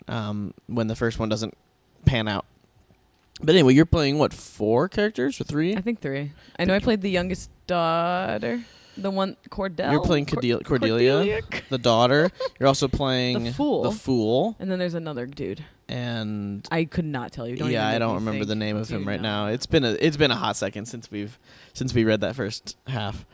[SPEAKER 1] when the first one doesn't pan out. But anyway, you're playing 4 characters or 3?
[SPEAKER 2] I think 3. I know I played the youngest daughter. The one, Cordell.
[SPEAKER 1] You're playing Cordelia, the daughter. You're also playing the fool.
[SPEAKER 2] And then there's another dude.
[SPEAKER 1] And
[SPEAKER 2] I could not tell you.
[SPEAKER 1] I don't remember the name of him right now. It's been a hot second since we read that first half.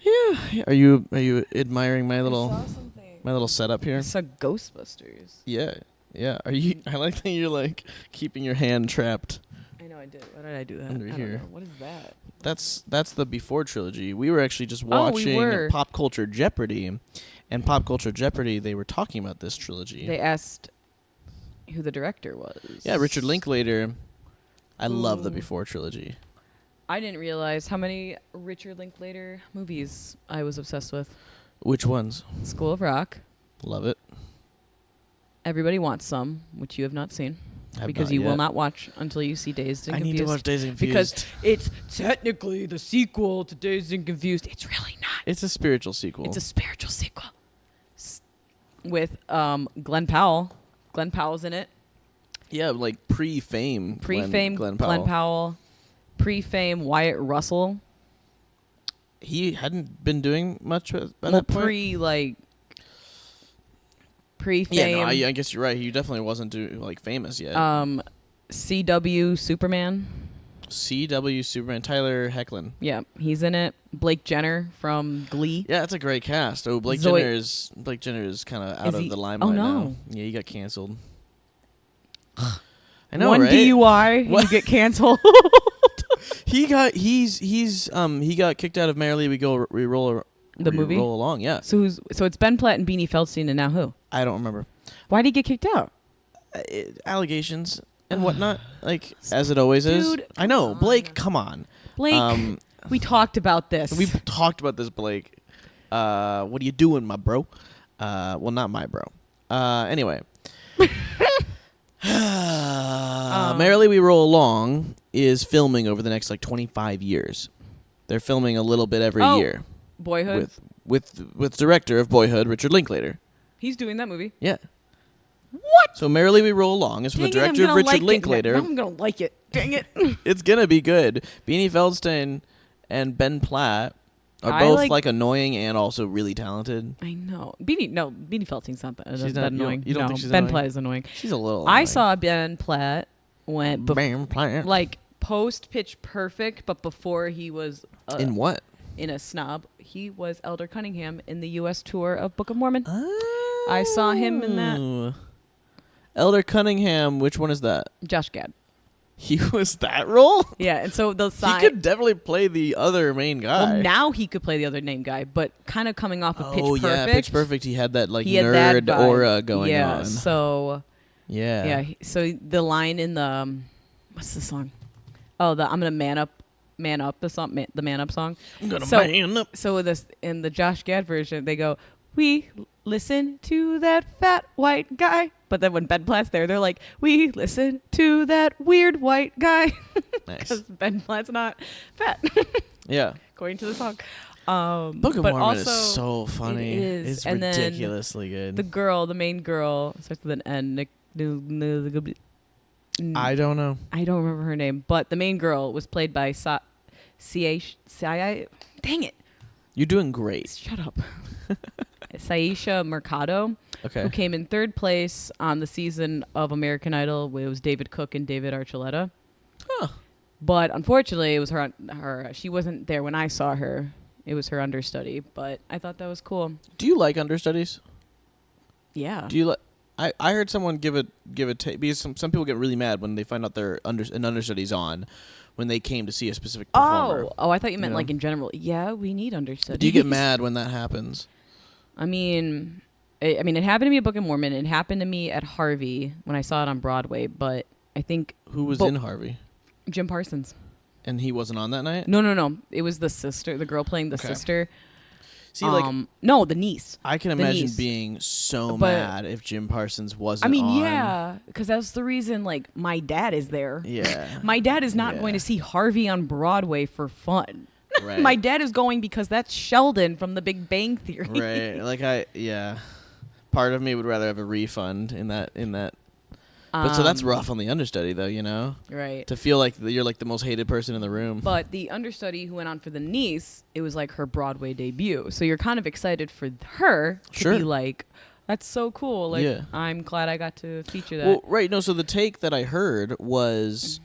[SPEAKER 1] Yeah. Are you admiring my little setup here?
[SPEAKER 2] I saw Ghostbusters.
[SPEAKER 1] Yeah. Yeah. Are you? I like that you're keeping your hand trapped.
[SPEAKER 2] I know I did. Why did I do that?
[SPEAKER 1] Under here.
[SPEAKER 2] What is that?
[SPEAKER 1] That's the Before trilogy. We were actually just watching Pop Culture Jeopardy, and Pop Culture Jeopardy, they were talking about this trilogy.
[SPEAKER 2] They asked who the director was.
[SPEAKER 1] Yeah, Richard Linklater. I love the Before trilogy.
[SPEAKER 2] I didn't realize how many Richard Linklater movies I was obsessed with.
[SPEAKER 1] Which ones?
[SPEAKER 2] School of Rock.
[SPEAKER 1] Love it.
[SPEAKER 2] Everybody Wants Some, which you have not seen. Because you will not watch until you see Dazed and Confused.
[SPEAKER 1] I need to watch Dazed and Confused.
[SPEAKER 2] Because it's technically the sequel to Dazed and Confused. It's really not.
[SPEAKER 1] It's a spiritual sequel.
[SPEAKER 2] It's a spiritual sequel. With Glenn Powell. Glenn Powell's in it.
[SPEAKER 1] Yeah, like pre-fame.
[SPEAKER 2] Pre-fame Glenn Powell. Pre-fame Wyatt Russell.
[SPEAKER 1] He hadn't been doing much by that point? Pre-fame. Yeah, no, I guess you're right. He definitely wasn't famous yet.
[SPEAKER 2] CW Superman.
[SPEAKER 1] CW Superman. Tyler Hoechlin.
[SPEAKER 2] Yeah, he's in it. Blake Jenner from Glee.
[SPEAKER 1] Yeah, that's a great cast. Oh, Blake Jenner is kind of out of the limelight now. Yeah, he got canceled. I know,
[SPEAKER 2] One
[SPEAKER 1] right?
[SPEAKER 2] DUI, you get canceled.
[SPEAKER 1] he got kicked out of Merrily We Roll Along. Yeah.
[SPEAKER 2] So it's Ben Platt and Beanie Feldstein, and now who?
[SPEAKER 1] I don't remember.
[SPEAKER 2] Why did he get kicked out?
[SPEAKER 1] Allegations and whatnot, as it always is. I know, Blake. Come on,
[SPEAKER 2] Blake. We talked about this.
[SPEAKER 1] We talked about this, Blake. What are you doing, my bro? Well, not my bro. Anyway. Merrily We Roll Along is filming over the next 25 years. They're filming a little bit every year.
[SPEAKER 2] Boyhood
[SPEAKER 1] with director of Boyhood, Richard Linklater.
[SPEAKER 2] He's doing that movie.
[SPEAKER 1] Yeah.
[SPEAKER 2] What?
[SPEAKER 1] So Merrily We Roll Along is from the director of Richard Linklater.
[SPEAKER 2] I'm gonna like it. Dang it.
[SPEAKER 1] It's gonna be good. Beanie Feldstein and Ben Platt are both annoying and also really talented.
[SPEAKER 2] I know. Beanie Feldstein's not that,
[SPEAKER 1] she's
[SPEAKER 2] that
[SPEAKER 1] not
[SPEAKER 2] annoying.
[SPEAKER 1] You don't think she's
[SPEAKER 2] Ben
[SPEAKER 1] annoying?
[SPEAKER 2] Platt is annoying.
[SPEAKER 1] She's a little
[SPEAKER 2] I
[SPEAKER 1] annoying.
[SPEAKER 2] saw Ben Platt
[SPEAKER 1] Ben Platt.
[SPEAKER 2] Post Pitch Perfect, but before he was
[SPEAKER 1] in what?
[SPEAKER 2] In a snob. He was Elder Cunningham in the U.S. tour of Book of Mormon.
[SPEAKER 1] Oh.
[SPEAKER 2] I saw him in that.
[SPEAKER 1] Elder Cunningham, which one is that?
[SPEAKER 2] Josh Gad.
[SPEAKER 1] He was that role?
[SPEAKER 2] Yeah, and so the side...
[SPEAKER 1] He could definitely play the other main guy.
[SPEAKER 2] Well, now he could play the other main guy, but kind of coming off of Pitch Perfect.
[SPEAKER 1] Oh, yeah, Pitch Perfect. He had that nerd aura going on.
[SPEAKER 2] Yeah, so...
[SPEAKER 1] Yeah.
[SPEAKER 2] Yeah, so the line in the... what's the song? Oh, I'm gonna man up the song, the man up song.
[SPEAKER 1] I'm gonna man up.
[SPEAKER 2] So in the Josh Gad version, they go, "We listen to that fat white guy," but then when Ben Platt's there, they're like, "We listen to that weird white guy," because Ben Platt's not fat.
[SPEAKER 1] Yeah,
[SPEAKER 2] according to the song.
[SPEAKER 1] Book of Mormon
[SPEAKER 2] also,
[SPEAKER 1] is so funny.
[SPEAKER 2] It is.
[SPEAKER 1] It's
[SPEAKER 2] and
[SPEAKER 1] ridiculously good.
[SPEAKER 2] The main girl, starts with an N.
[SPEAKER 1] I don't know.
[SPEAKER 2] I don't remember her name, but the main girl was played by dang it.
[SPEAKER 1] You're doing great.
[SPEAKER 2] Shut up. Saisha Mercado, who came in third place on the season of American Idol. It was David Cook and David Archuleta.
[SPEAKER 1] Huh.
[SPEAKER 2] But unfortunately, it was her. She wasn't there when I saw her. It was her understudy, but I thought that was cool.
[SPEAKER 1] Do you like understudies?
[SPEAKER 2] Yeah.
[SPEAKER 1] Do you like? I heard someone give it because some people get really mad when they find out an understudy's on when they came to see a specific performer.
[SPEAKER 2] Oh, I thought you meant in general. Yeah, we need understudies.
[SPEAKER 1] Do you get mad when that happens?
[SPEAKER 2] I mean, it happened to me at Book of Mormon. It happened to me at Harvey when I saw it on Broadway. But I think
[SPEAKER 1] who was in Harvey?
[SPEAKER 2] Jim Parsons.
[SPEAKER 1] And he wasn't on that night?
[SPEAKER 2] No. It was the sister, the girl playing the sister.
[SPEAKER 1] See,
[SPEAKER 2] no, the niece.
[SPEAKER 1] I can imagine being so mad if Jim Parsons wasn't on.
[SPEAKER 2] Yeah, because that's the reason, my dad is there.
[SPEAKER 1] Yeah.
[SPEAKER 2] My dad is not going to see Harvey on Broadway for fun.
[SPEAKER 1] Right.
[SPEAKER 2] My dad is going because that's Sheldon from The Big Bang Theory.
[SPEAKER 1] Right. Part of me would rather have a refund in that. But so that's rough on the understudy, though,
[SPEAKER 2] Right.
[SPEAKER 1] To feel like you're the most hated person in the room.
[SPEAKER 2] But the understudy who went on for the niece, it was her Broadway debut. So you're kind of excited for her to be that's so cool. I'm glad I got to feature that.
[SPEAKER 1] Well, right. No, so the take that I heard was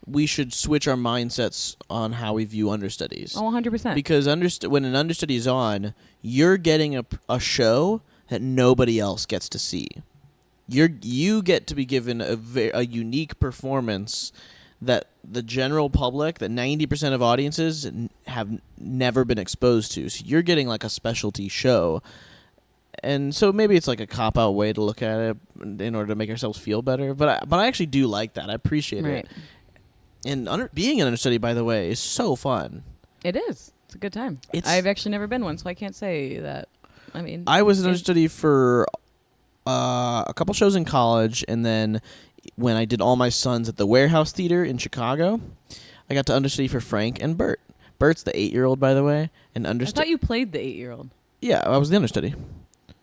[SPEAKER 1] we should switch our mindsets on how we view understudies.
[SPEAKER 2] Oh, 100%.
[SPEAKER 1] Because when an understudy is on, you're getting a show that nobody else gets to see. You get to be given a unique performance that the general public, that 90% of audiences have never been exposed to. So you're getting a specialty show. And so maybe it's a cop-out way to look at it in order to make ourselves feel better. But I actually do like that. I appreciate it. And being an understudy, by the way, is so fun.
[SPEAKER 2] It is. It's a good time. I've actually never been one, so I can't say that. I mean,
[SPEAKER 1] I was an understudy for a couple shows in college, and then when I did All My Sons at the Warehouse Theater in Chicago, I got to understudy for Frank and Bert. Bert's the 8-year-old, by the way, and
[SPEAKER 2] I thought you played the 8-year-old.
[SPEAKER 1] Yeah, I was the understudy,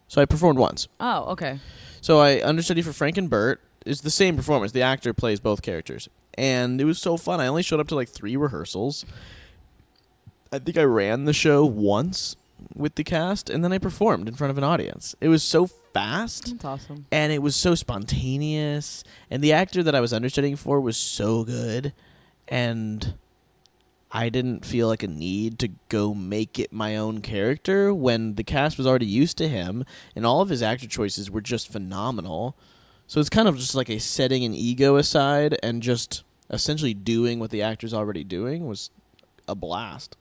[SPEAKER 1] so I performed once.
[SPEAKER 2] Oh, okay.
[SPEAKER 1] So I understudied for Frank and Bert. It's the same performance. The actor plays both characters, and it was so fun. I only showed up to like 3 rehearsals. I think I ran the show once with the cast, and then I performed in front of an audience. It was so fast.
[SPEAKER 2] That's awesome.
[SPEAKER 1] And it was so spontaneous. And the actor that I was understudying for was so good. And I didn't feel like a need to go make it my own character when the cast was already used to him, and all of his actor choices were just phenomenal. So it's kind of just like a setting an ego aside and just essentially doing what the actor's already doing was a blast.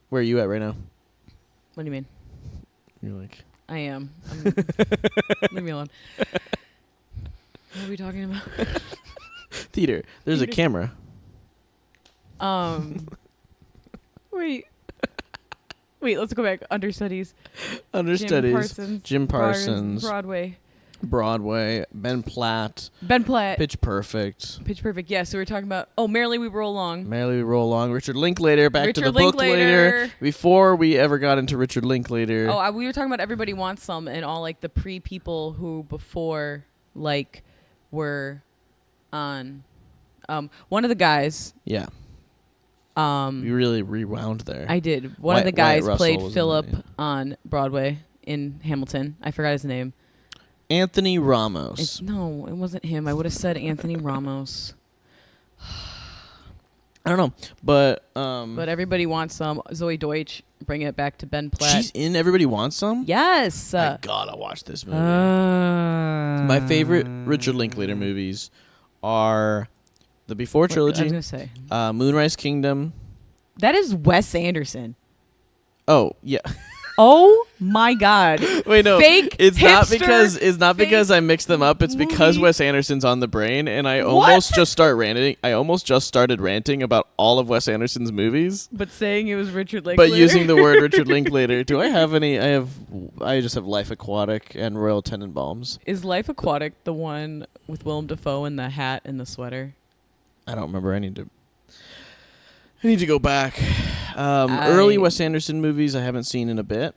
[SPEAKER 1] Where are you at right now?
[SPEAKER 2] What do you mean?
[SPEAKER 1] You're like...
[SPEAKER 2] I am. Leave me alone. What are we talking about?
[SPEAKER 1] Theater. There's a camera.
[SPEAKER 2] Wait, let's go back. Understudies.
[SPEAKER 1] Jim Parsons.
[SPEAKER 2] Broadway.
[SPEAKER 1] Ben Platt. Pitch Perfect.
[SPEAKER 2] Yeah, so we're talking about, Merrily We Roll Along.
[SPEAKER 1] Richard Linklater, back to the book later. Before we ever got into Richard Linklater.
[SPEAKER 2] We were talking about Everybody Wants Some and all like the pre-people who before like were on one of the guys.
[SPEAKER 1] Yeah. You really rewound there.
[SPEAKER 2] I did. One of the guys played Philip on Broadway in Hamilton. I forgot his name.
[SPEAKER 1] Anthony Ramos.
[SPEAKER 2] No, it wasn't him. I would have said Anthony Ramos.
[SPEAKER 1] I don't know, but
[SPEAKER 2] Everybody Wants Some. Zoe Deutsch, bring it back to Ben Platt.
[SPEAKER 1] She's in Everybody Wants Some?
[SPEAKER 2] Yes.
[SPEAKER 1] I gotta watch this movie. My favorite Richard Linklater movies are the Before trilogy.
[SPEAKER 2] I was gonna say
[SPEAKER 1] Moonrise Kingdom.
[SPEAKER 2] That is Wes Anderson.
[SPEAKER 1] Oh yeah.
[SPEAKER 2] Oh my God!
[SPEAKER 1] Wait, no,
[SPEAKER 2] fake.
[SPEAKER 1] It's
[SPEAKER 2] hipster,
[SPEAKER 1] not because I mixed them up. It's
[SPEAKER 2] movie.
[SPEAKER 1] Because Wes Anderson's on the brain, and I almost just started ranting about all of Wes Anderson's movies.
[SPEAKER 2] But saying it was Richard Linklater.
[SPEAKER 1] But using the word Richard Linklater. Do I have any? I just have Life Aquatic and Royal Tenenbaums.
[SPEAKER 2] Is Life Aquatic the one with Willem Dafoe and the hat and the sweater?
[SPEAKER 1] I don't remember. I need to go back. Early Wes Anderson movies I haven't seen in a bit.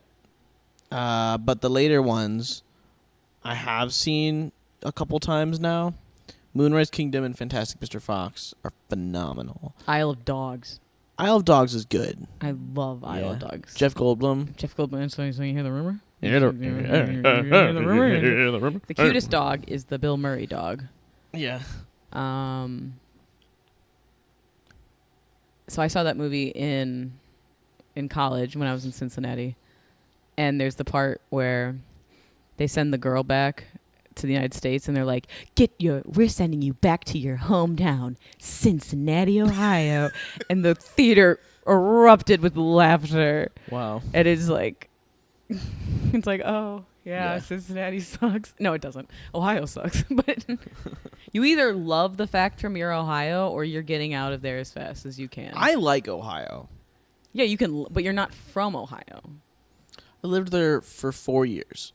[SPEAKER 1] But the later ones I have seen a couple times now. Moonrise Kingdom and Fantastic Mr. Fox are phenomenal.
[SPEAKER 2] Isle of Dogs.
[SPEAKER 1] Isle of Dogs is good.
[SPEAKER 2] I love Isle of Dogs.
[SPEAKER 1] Jeff Goldblum.
[SPEAKER 2] So you hear the rumor?
[SPEAKER 1] The rumor.
[SPEAKER 2] The cutest dog is the Bill Murray dog.
[SPEAKER 1] Yeah.
[SPEAKER 2] So I saw that movie in college when I was in Cincinnati, and there's the part where they send the girl back to the United States, and they're like, we're sending you back to your hometown, Cincinnati, Ohio. And the theater erupted with laughter.
[SPEAKER 1] Wow.
[SPEAKER 2] And it's like, oh, yeah, Cincinnati sucks. No, it doesn't. Ohio sucks. But you either love the fact from your Ohio or you're getting out of there as fast as you can.
[SPEAKER 1] I like Ohio.
[SPEAKER 2] Yeah, you can, but you're not from Ohio.
[SPEAKER 1] I lived there for 4 years.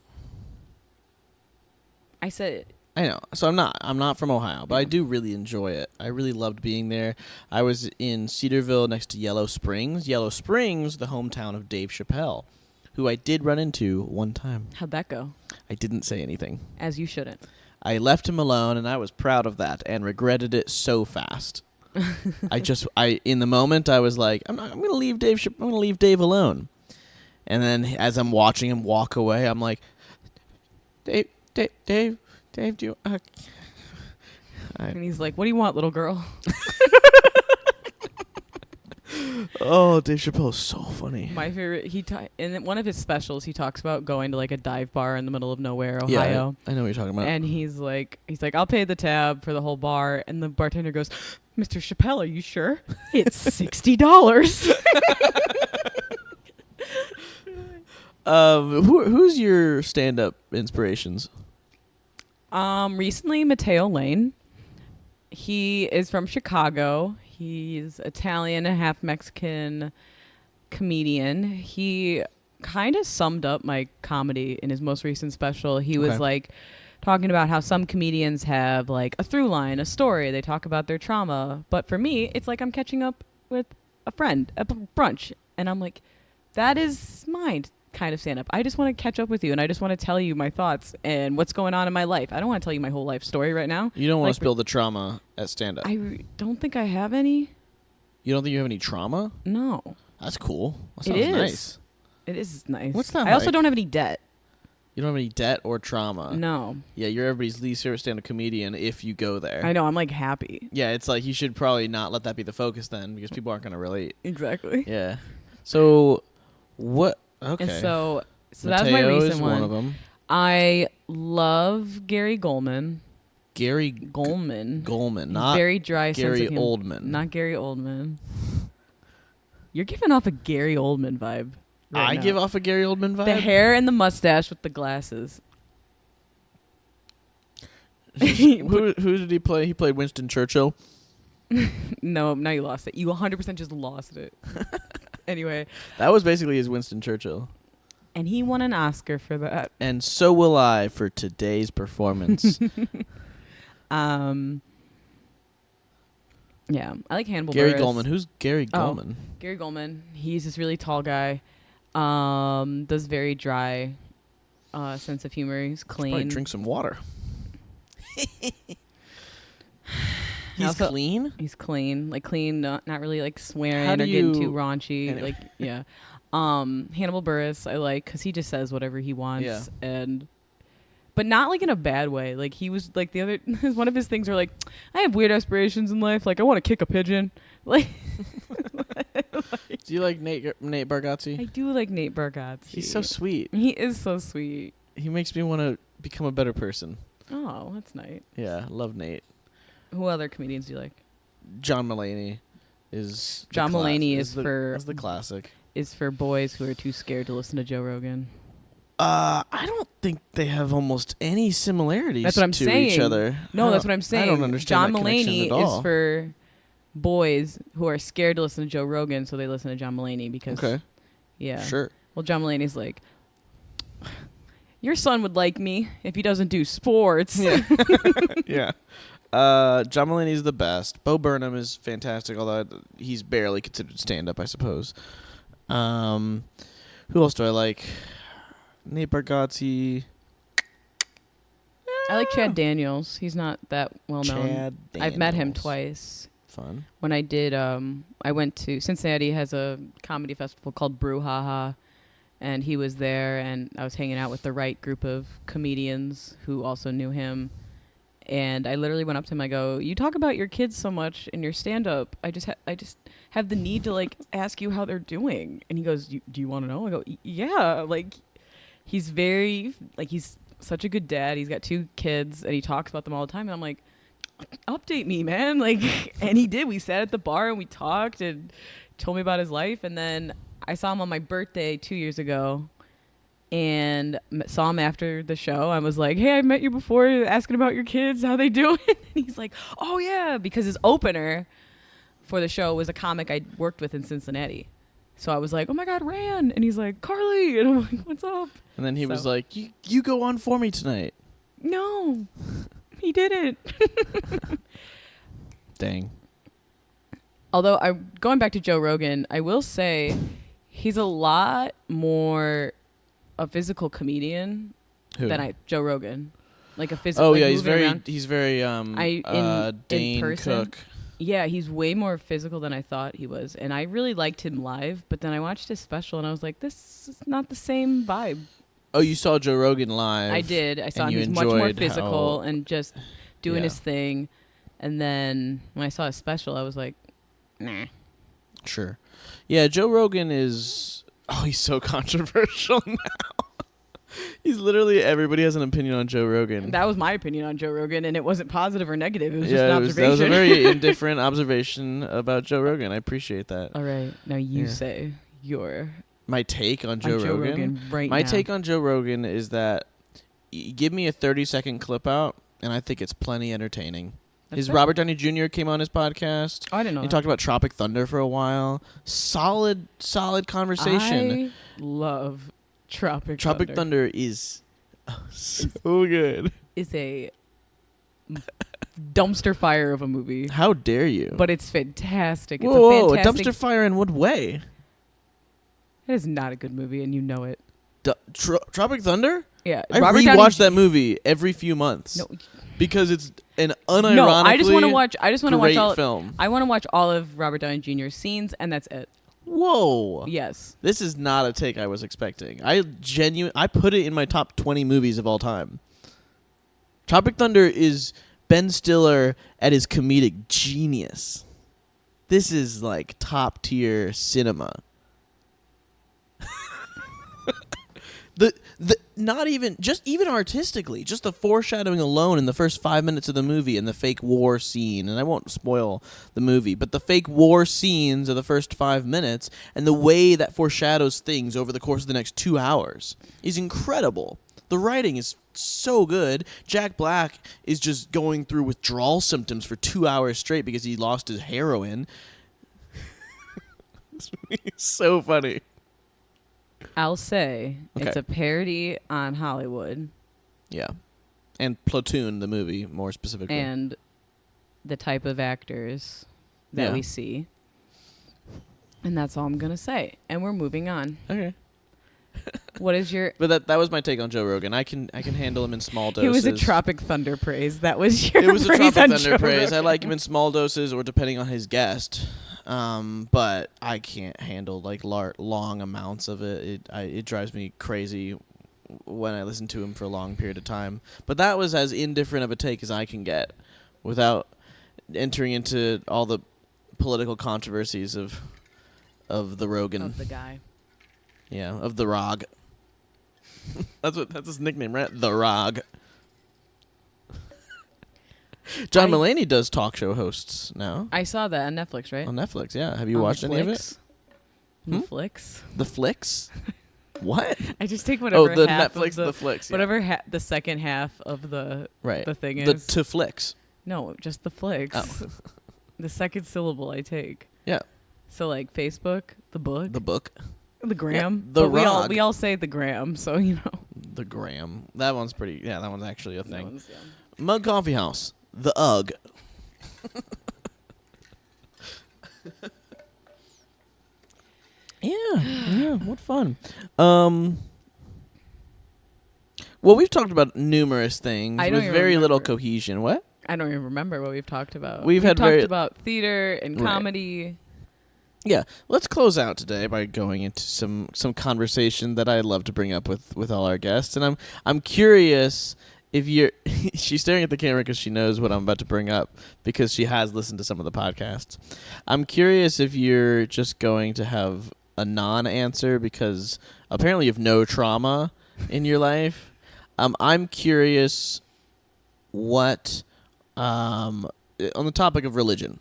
[SPEAKER 2] I said...
[SPEAKER 1] I know. So I'm not from Ohio, but I do really enjoy it. I really loved being there. I was in Cedarville next to Yellow Springs. Yellow Springs, the hometown of Dave Chappelle, who I did run into one time.
[SPEAKER 2] How'd that go?
[SPEAKER 1] I didn't say anything.
[SPEAKER 2] As you shouldn't.
[SPEAKER 1] I left him alone, and I was proud of that and regretted it so fast. In the moment, I was like, I'm going to leave Dave alone. And then as I'm watching him walk away, I'm like, Dave, do you...
[SPEAKER 2] And he's like, what do you want, little girl?
[SPEAKER 1] Oh, Dave Chappelle is so funny.
[SPEAKER 2] My favorite, in one of his specials, he talks about going to like a dive bar in the middle of nowhere, Ohio.
[SPEAKER 1] Yeah, I know what you're talking about.
[SPEAKER 2] And he's like, I'll pay the tab for the whole bar. And the bartender goes, Mr. Chappelle, are you sure? It's $60.
[SPEAKER 1] Who's your stand-up inspirations?
[SPEAKER 2] Recently, Mateo Lane. He is from Chicago. He's Italian, a half Mexican comedian. He kind of summed up my comedy in his most recent special. He was like talking about how some comedians have like a through line, a story. They talk about their trauma. But for me, it's like I'm catching up with a friend at brunch. And I'm like, that is mine kind of stand up. I just want to catch up with you, and I just want to tell you my thoughts and what's going on in my life. I don't want to tell you my whole life story right now.
[SPEAKER 1] You don't want to spill the trauma at stand up.
[SPEAKER 2] Don't think I have any.
[SPEAKER 1] You don't think you have any trauma?
[SPEAKER 2] No.
[SPEAKER 1] That's cool. That
[SPEAKER 2] It
[SPEAKER 1] sounds
[SPEAKER 2] is.
[SPEAKER 1] nice.
[SPEAKER 2] It is nice.
[SPEAKER 1] What's that
[SPEAKER 2] I also
[SPEAKER 1] like?
[SPEAKER 2] don't have any debt.
[SPEAKER 1] You don't have any debt or trauma.
[SPEAKER 2] No.
[SPEAKER 1] Yeah, you're everybody's least favorite stand-up comedian if you go there.
[SPEAKER 2] I know. I'm like happy.
[SPEAKER 1] Yeah, it's like you should probably not let that be the focus then, because people aren't going to relate.
[SPEAKER 2] Exactly.
[SPEAKER 1] Yeah. So, what? Okay.
[SPEAKER 2] And so
[SPEAKER 1] Mateo
[SPEAKER 2] that was my recent
[SPEAKER 1] is
[SPEAKER 2] one.
[SPEAKER 1] one of them.
[SPEAKER 2] I love Gary Goldman.
[SPEAKER 1] Gary
[SPEAKER 2] Goldman.
[SPEAKER 1] Goldman,
[SPEAKER 2] He's
[SPEAKER 1] not
[SPEAKER 2] very dry.
[SPEAKER 1] Gary
[SPEAKER 2] sense of humor.
[SPEAKER 1] Oldman.
[SPEAKER 2] Not Gary Oldman. You're giving off a Gary Oldman vibe. Right
[SPEAKER 1] I
[SPEAKER 2] now.
[SPEAKER 1] give off a Gary Oldman vibe.
[SPEAKER 2] The hair and the mustache with the glasses.
[SPEAKER 1] Who did he play? He played Winston Churchill.
[SPEAKER 2] No, now you lost it. You 100% just lost it. Anyway.
[SPEAKER 1] That was basically his Winston Churchill.
[SPEAKER 2] And he won an Oscar for that.
[SPEAKER 1] And so will I for today's performance.
[SPEAKER 2] Yeah, I like Hannibal
[SPEAKER 1] Gary
[SPEAKER 2] Buress.
[SPEAKER 1] Goldman. Who's Gary Goldman?
[SPEAKER 2] Gary Goldman. He's this really tall guy. Does very dry sense of humor. He's clean.
[SPEAKER 1] Probably drink some water. He's
[SPEAKER 2] Also,
[SPEAKER 1] clean?
[SPEAKER 2] He's clean. Like clean, not really like swearing
[SPEAKER 1] How
[SPEAKER 2] or
[SPEAKER 1] do
[SPEAKER 2] getting
[SPEAKER 1] you-
[SPEAKER 2] too raunchy.
[SPEAKER 1] Anyway.
[SPEAKER 2] Like, yeah. Hannibal Buress I like because he just says whatever he wants.
[SPEAKER 1] Yeah.
[SPEAKER 2] But not like in a bad way. Like he was like the other one of his things were like, I have weird aspirations in life. Like I want to kick a pigeon. Like
[SPEAKER 1] Do you like Nate Bargatze?
[SPEAKER 2] I do like Nate Bargatze.
[SPEAKER 1] He's so sweet.
[SPEAKER 2] He is so sweet.
[SPEAKER 1] He makes me want to become a better person.
[SPEAKER 2] Oh, that's nice.
[SPEAKER 1] Yeah, love Nate.
[SPEAKER 2] Who other comedians do you like?
[SPEAKER 1] John Mulaney is the
[SPEAKER 2] John Mulaney
[SPEAKER 1] that's
[SPEAKER 2] is
[SPEAKER 1] the classic.
[SPEAKER 2] for boys who are too scared to listen to Joe Rogan.
[SPEAKER 1] I don't think they have almost any similarities
[SPEAKER 2] That's what I'm
[SPEAKER 1] to
[SPEAKER 2] saying.
[SPEAKER 1] each other.
[SPEAKER 2] No, that's what I'm saying.
[SPEAKER 1] I don't understand
[SPEAKER 2] John
[SPEAKER 1] that connection
[SPEAKER 2] Mulaney
[SPEAKER 1] at all.
[SPEAKER 2] is for boys who are scared to listen to Joe Rogan, so they listen to John Mulaney because
[SPEAKER 1] Okay.
[SPEAKER 2] yeah.
[SPEAKER 1] Sure.
[SPEAKER 2] Well, John Mulaney's like, your son would like me if he doesn't do sports.
[SPEAKER 1] Yeah. Yeah. John Mulaney's the best. Bo Burnham is fantastic, although he's barely considered stand-up, I suppose. Who else do I like? Nate Bargatze.
[SPEAKER 2] I like Chad Daniels. He's not that well known.
[SPEAKER 1] Chad
[SPEAKER 2] I've met him
[SPEAKER 1] Daniels.
[SPEAKER 2] twice.
[SPEAKER 1] Fun.
[SPEAKER 2] When I did, I went to Cincinnati has a comedy festival called Brouhaha, and he was there, and I was hanging out with the right group of comedians who also knew him. And I literally went up to him. I go, "You talk about your kids so much in your stand-up. I just have the need to like ask you how they're doing." And he goes, "Do you want to know?" I go, "Yeah." Like, he's very like he's such a good dad. He's got 2 kids, and he talks about them all the time. And I'm like, update me, man. Like, and he did. We sat at the bar and we talked and told me about his life. And then I saw him on my birthday 2 years ago and saw him after the show. I was like, "Hey, I met you before, asking about your kids, how they doing?" And he's like, "Oh yeah," because his opener for the show was a comic I worked with in Cincinnati. So I was like, "Oh my God, Ran." And he's like, "Carly." And I'm like, "What's up?"
[SPEAKER 1] And then he was
[SPEAKER 2] So-
[SPEAKER 1] like, you go on for me tonight.
[SPEAKER 2] No, he didn't.
[SPEAKER 1] Dang.
[SPEAKER 2] Although going back to Joe Rogan, I will say he's a lot more a physical comedian
[SPEAKER 1] Who?
[SPEAKER 2] than Joe Rogan. Like a physical.
[SPEAKER 1] Oh
[SPEAKER 2] like
[SPEAKER 1] yeah, he's
[SPEAKER 2] moving
[SPEAKER 1] very
[SPEAKER 2] around. In
[SPEAKER 1] Dane
[SPEAKER 2] person?
[SPEAKER 1] Cook.
[SPEAKER 2] Yeah, he's way more physical than I thought he was, and I really liked him live. But then I watched his special, and I was like, "This is not the same vibe."
[SPEAKER 1] Oh, you saw Joe Rogan live.
[SPEAKER 2] I did. I saw him.
[SPEAKER 1] you
[SPEAKER 2] He's much more
[SPEAKER 1] enjoyed
[SPEAKER 2] physical
[SPEAKER 1] how-
[SPEAKER 2] and just doing
[SPEAKER 1] Yeah.
[SPEAKER 2] his thing. And then when I saw his special, I was like, "Nah."
[SPEAKER 1] Sure. Yeah, Joe Rogan is... Oh, he's so controversial now. He's literally... Everybody has an opinion on Joe Rogan.
[SPEAKER 2] That was my opinion on Joe Rogan, and it wasn't positive or negative. It was just
[SPEAKER 1] yeah,
[SPEAKER 2] an
[SPEAKER 1] that
[SPEAKER 2] observation.
[SPEAKER 1] was a very indifferent observation about Joe Rogan. I appreciate that.
[SPEAKER 2] All right, now you
[SPEAKER 1] Yeah.
[SPEAKER 2] say your
[SPEAKER 1] My take on
[SPEAKER 2] on
[SPEAKER 1] Joe Rogan?
[SPEAKER 2] right
[SPEAKER 1] My
[SPEAKER 2] now.
[SPEAKER 1] take on Joe Rogan is that give me a 30-second clip out, and I think it's plenty entertaining. His Robert Downey Jr. came on his podcast.
[SPEAKER 2] Oh, I didn't know
[SPEAKER 1] He
[SPEAKER 2] that.
[SPEAKER 1] talked about Tropic Thunder for a while. Solid conversation.
[SPEAKER 2] I love Tropic
[SPEAKER 1] Thunder is so good.
[SPEAKER 2] Is a dumpster fire of a movie.
[SPEAKER 1] How dare you?
[SPEAKER 2] But it's fantastic. It's
[SPEAKER 1] Whoa,
[SPEAKER 2] a fantastic...
[SPEAKER 1] a dumpster fire in what way?
[SPEAKER 2] It is not a good movie, and you know it.
[SPEAKER 1] Tropic Thunder?
[SPEAKER 2] Yeah.
[SPEAKER 1] I rewatch that movie every few months.
[SPEAKER 2] No.
[SPEAKER 1] Because it's an unironically
[SPEAKER 2] No, I just want to watch. I just want to watch all.
[SPEAKER 1] Film.
[SPEAKER 2] I want to watch all of Robert Downey Jr.'s scenes, and that's it.
[SPEAKER 1] Whoa.
[SPEAKER 2] Yes.
[SPEAKER 1] This is not a take I was expecting. I put it in my top 20 movies of all time. Tropic Thunder is Ben Stiller at his comedic genius. This is like top tier cinema. The not even artistically, just the foreshadowing alone in the first 5 minutes of the movie and the fake war scene, and I won't spoil the movie, but the fake war scenes of the first 5 minutes and the way that foreshadows things over the course of the next 2 hours is incredible. The writing is so good. Jack Black is just going through withdrawal symptoms for 2 hours straight because he lost his heroin. It's so funny.
[SPEAKER 2] I'll say
[SPEAKER 1] Okay.
[SPEAKER 2] it's a parody on Hollywood.
[SPEAKER 1] Yeah. And Platoon, the movie, more specifically.
[SPEAKER 2] And the type of actors that we see. And that's all I'm going to say. And we're moving on.
[SPEAKER 1] Okay.
[SPEAKER 2] What is your...
[SPEAKER 1] But that was my take on Joe Rogan. I can handle him in small doses.
[SPEAKER 2] It was a Tropic Thunder praise. That was your
[SPEAKER 1] It was a
[SPEAKER 2] praise
[SPEAKER 1] Tropic
[SPEAKER 2] on
[SPEAKER 1] Thunder
[SPEAKER 2] Joe
[SPEAKER 1] praise.
[SPEAKER 2] Rogan.
[SPEAKER 1] I like him in small doses or depending on his guest. But I can't handle like long amounts of it. It drives me crazy when I listen to him for a long period of time. But that was as indifferent of a take as I can get without entering into all the political controversies of the Rogan.
[SPEAKER 2] Of the guy.
[SPEAKER 1] Yeah, of the Rog. That's his nickname, right? The Rog. John Mulaney does talk show hosts now.
[SPEAKER 2] I saw that on Netflix, right?
[SPEAKER 1] On Netflix, yeah. Have you watched any of it?
[SPEAKER 2] Netflix.
[SPEAKER 1] The Flicks? What?
[SPEAKER 2] I just take whatever
[SPEAKER 1] the
[SPEAKER 2] half
[SPEAKER 1] Netflix,
[SPEAKER 2] of the
[SPEAKER 1] Flicks. Yeah.
[SPEAKER 2] whatever the second half of the thing
[SPEAKER 1] The
[SPEAKER 2] is.
[SPEAKER 1] to Flicks.
[SPEAKER 2] No, just the flicks.
[SPEAKER 1] Oh.
[SPEAKER 2] The second syllable I take.
[SPEAKER 1] Yeah.
[SPEAKER 2] So like Facebook, the book,
[SPEAKER 1] The book.
[SPEAKER 2] the gram.
[SPEAKER 1] Yeah, the
[SPEAKER 2] but
[SPEAKER 1] Rog.
[SPEAKER 2] we all say the gram, so you know.
[SPEAKER 1] The Gram. That one's pretty. Yeah, that one's actually a
[SPEAKER 2] That
[SPEAKER 1] thing.
[SPEAKER 2] one's,
[SPEAKER 1] Mug Coffee House. The UGG. Yeah, what fun. Well, we've talked about numerous things
[SPEAKER 2] I don't
[SPEAKER 1] with
[SPEAKER 2] even
[SPEAKER 1] very little
[SPEAKER 2] remember.
[SPEAKER 1] cohesion. What?
[SPEAKER 2] I don't even remember what we've talked about.
[SPEAKER 1] We've had
[SPEAKER 2] talked
[SPEAKER 1] very-
[SPEAKER 2] about theater and
[SPEAKER 1] Right.
[SPEAKER 2] comedy.
[SPEAKER 1] Yeah, let's close out today by going into some conversation that I'd love to bring up with all our guests, and I'm curious if you're. She's staring at the camera because she knows what I'm about to bring up because she has listened to some of the podcasts. I'm curious if you're just going to have a non-answer because apparently you have no trauma in your life. I'm curious what on the topic of religion.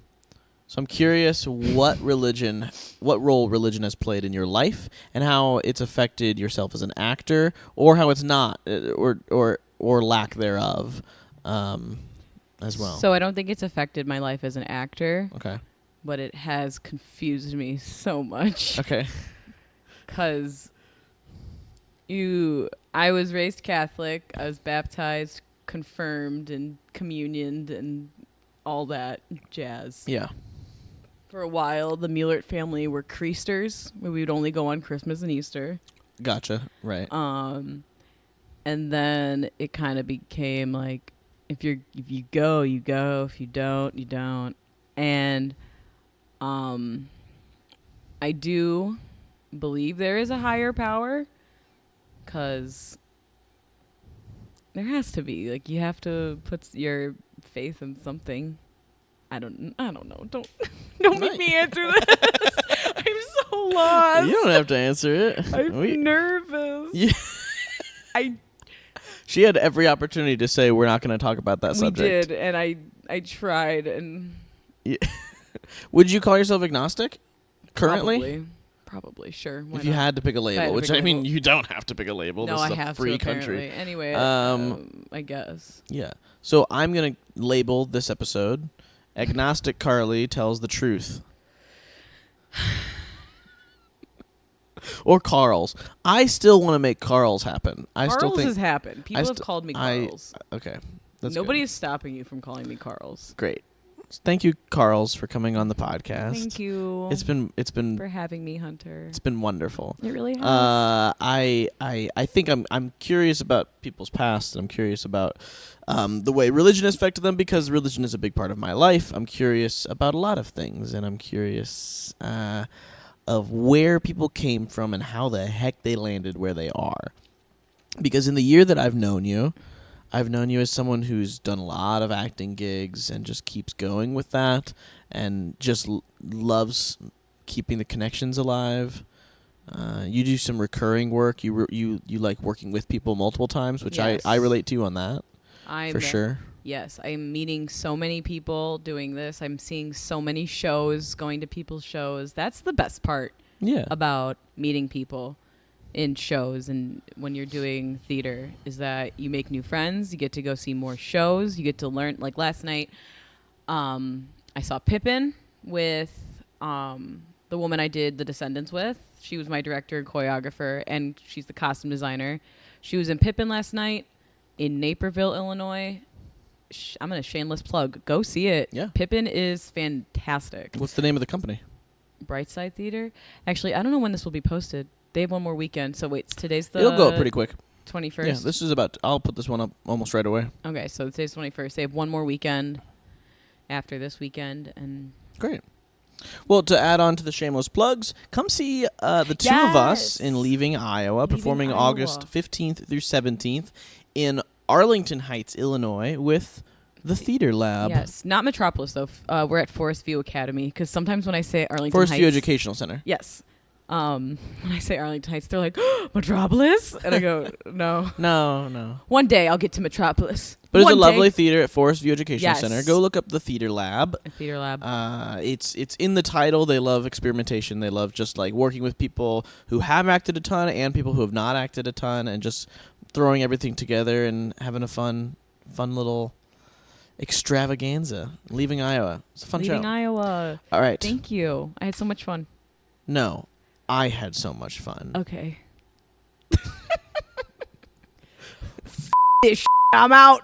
[SPEAKER 1] So I'm curious what role religion has played in your life and how it's affected yourself as an actor or how it's not or lack thereof as well.
[SPEAKER 2] So I don't think it's affected my life as an actor,
[SPEAKER 1] Okay.
[SPEAKER 2] but it has confused me so much.
[SPEAKER 1] Okay.
[SPEAKER 2] Because I was raised Catholic. I was baptized, confirmed, and communioned, and all that jazz.
[SPEAKER 1] Yeah.
[SPEAKER 2] For a while, the Mulert family were Creasters, where we would only go on Christmas and Easter.
[SPEAKER 1] Gotcha. Right.
[SPEAKER 2] And then it kind of became like, if you go, you go. If you don't, you don't. And I do believe there is a higher power, because there has to be. Like, you have to put your faith in something. I don't know. Don't make me answer this. I'm so lost.
[SPEAKER 1] You don't have to answer it.
[SPEAKER 2] I'm nervous.
[SPEAKER 1] Yeah. She had every opportunity to say we're not going to talk about that subject.
[SPEAKER 2] We did, and I tried, and
[SPEAKER 1] Yeah. Would you call yourself agnostic currently?
[SPEAKER 2] Probably, sure. Why
[SPEAKER 1] If you
[SPEAKER 2] not?
[SPEAKER 1] had to pick a
[SPEAKER 2] I had
[SPEAKER 1] label,
[SPEAKER 2] to
[SPEAKER 1] which
[SPEAKER 2] pick a
[SPEAKER 1] I mean,
[SPEAKER 2] label.
[SPEAKER 1] you don't have to pick a label.
[SPEAKER 2] No,
[SPEAKER 1] this
[SPEAKER 2] I
[SPEAKER 1] is a
[SPEAKER 2] have
[SPEAKER 1] free
[SPEAKER 2] to,
[SPEAKER 1] country.
[SPEAKER 2] apparently. Anyway, I guess.
[SPEAKER 1] Yeah. So I'm going to label this episode Agnostic Carly Tells the Truth. Or Carl's. I still want to make Carl's happen. I still
[SPEAKER 2] Carl's
[SPEAKER 1] think
[SPEAKER 2] has happened. People have called me Carl's.
[SPEAKER 1] Okay. That's
[SPEAKER 2] Nobody
[SPEAKER 1] good.
[SPEAKER 2] is stopping you from calling me Carl's.
[SPEAKER 1] Great. Thank you, Carl's, for coming on the podcast.
[SPEAKER 2] Thank you.
[SPEAKER 1] It's been
[SPEAKER 2] for having me, Hunter.
[SPEAKER 1] it's been wonderful.
[SPEAKER 2] It really has.
[SPEAKER 1] I think I'm curious about people's past, and I'm curious about the way religion has affected them, because religion is a big part of my life. I'm curious about a lot of things, and I'm curious of where people came from and how the heck they landed where they are. Because in the year that I've known you as someone who's done a lot of acting gigs and just keeps going with that, and just loves keeping the connections alive. You do some recurring work. You like working with people multiple times, which
[SPEAKER 2] Yes.
[SPEAKER 1] I relate to on that
[SPEAKER 2] I'm
[SPEAKER 1] for sure.
[SPEAKER 2] Yes, I'm meeting so many people doing this. I'm seeing so many shows, going to people's shows. That's the best part
[SPEAKER 1] Yeah.
[SPEAKER 2] about meeting people in shows and when you're doing theater, is that you make new friends. You get to go see more shows. You get to learn. Like last night, I saw Pippin with the woman I did The Descendants with. She was my director and choreographer, and she's the costume designer. She was in Pippin last night in Naperville, Illinois. I'm going to shameless plug. Go see it.
[SPEAKER 1] Yeah.
[SPEAKER 2] Pippin is fantastic.
[SPEAKER 1] What's the name of the company?
[SPEAKER 2] Brightside Theater. Actually, I don't know when this will be posted. They have one more weekend. So wait, today's the
[SPEAKER 1] It'll go up pretty quick.
[SPEAKER 2] 21st.
[SPEAKER 1] Yeah, this is I'll put this one up almost right away.
[SPEAKER 2] Okay, so today's 21st. They have one more weekend after this weekend, and
[SPEAKER 1] Great. Well, to add on to the shameless plugs, come see the two of us
[SPEAKER 2] Yes.
[SPEAKER 1] in Leaving Iowa,
[SPEAKER 2] Leaving
[SPEAKER 1] performing
[SPEAKER 2] Iowa.
[SPEAKER 1] August 15th through 17th in Arlington Heights, Illinois, with the Theater Lab.
[SPEAKER 2] yes, not Metropolis though. We're at Forest View Academy, because sometimes when I say Arlington
[SPEAKER 1] Forest
[SPEAKER 2] Heights,
[SPEAKER 1] View Educational Center.
[SPEAKER 2] yes. When I say Arlington Heights, they're like, Metropolis? And I go, no.
[SPEAKER 1] No.
[SPEAKER 2] One day I'll get to Metropolis.
[SPEAKER 1] But it's
[SPEAKER 2] One
[SPEAKER 1] a lovely
[SPEAKER 2] day.
[SPEAKER 1] theater at Forest View Educational
[SPEAKER 2] Yes.
[SPEAKER 1] Center. Go look up the Theater Lab.
[SPEAKER 2] A theater lab.
[SPEAKER 1] It's in the title. They love experimentation. They love just like working with people who have acted a ton and people who have not acted a ton, and just throwing everything together and having a fun little extravaganza. Leaving Iowa. It's a fun
[SPEAKER 2] Leaving
[SPEAKER 1] show.
[SPEAKER 2] Iowa.
[SPEAKER 1] All right.
[SPEAKER 2] Thank you. I had so much fun.
[SPEAKER 1] No, I had so much fun.
[SPEAKER 2] Okay. This I'm out.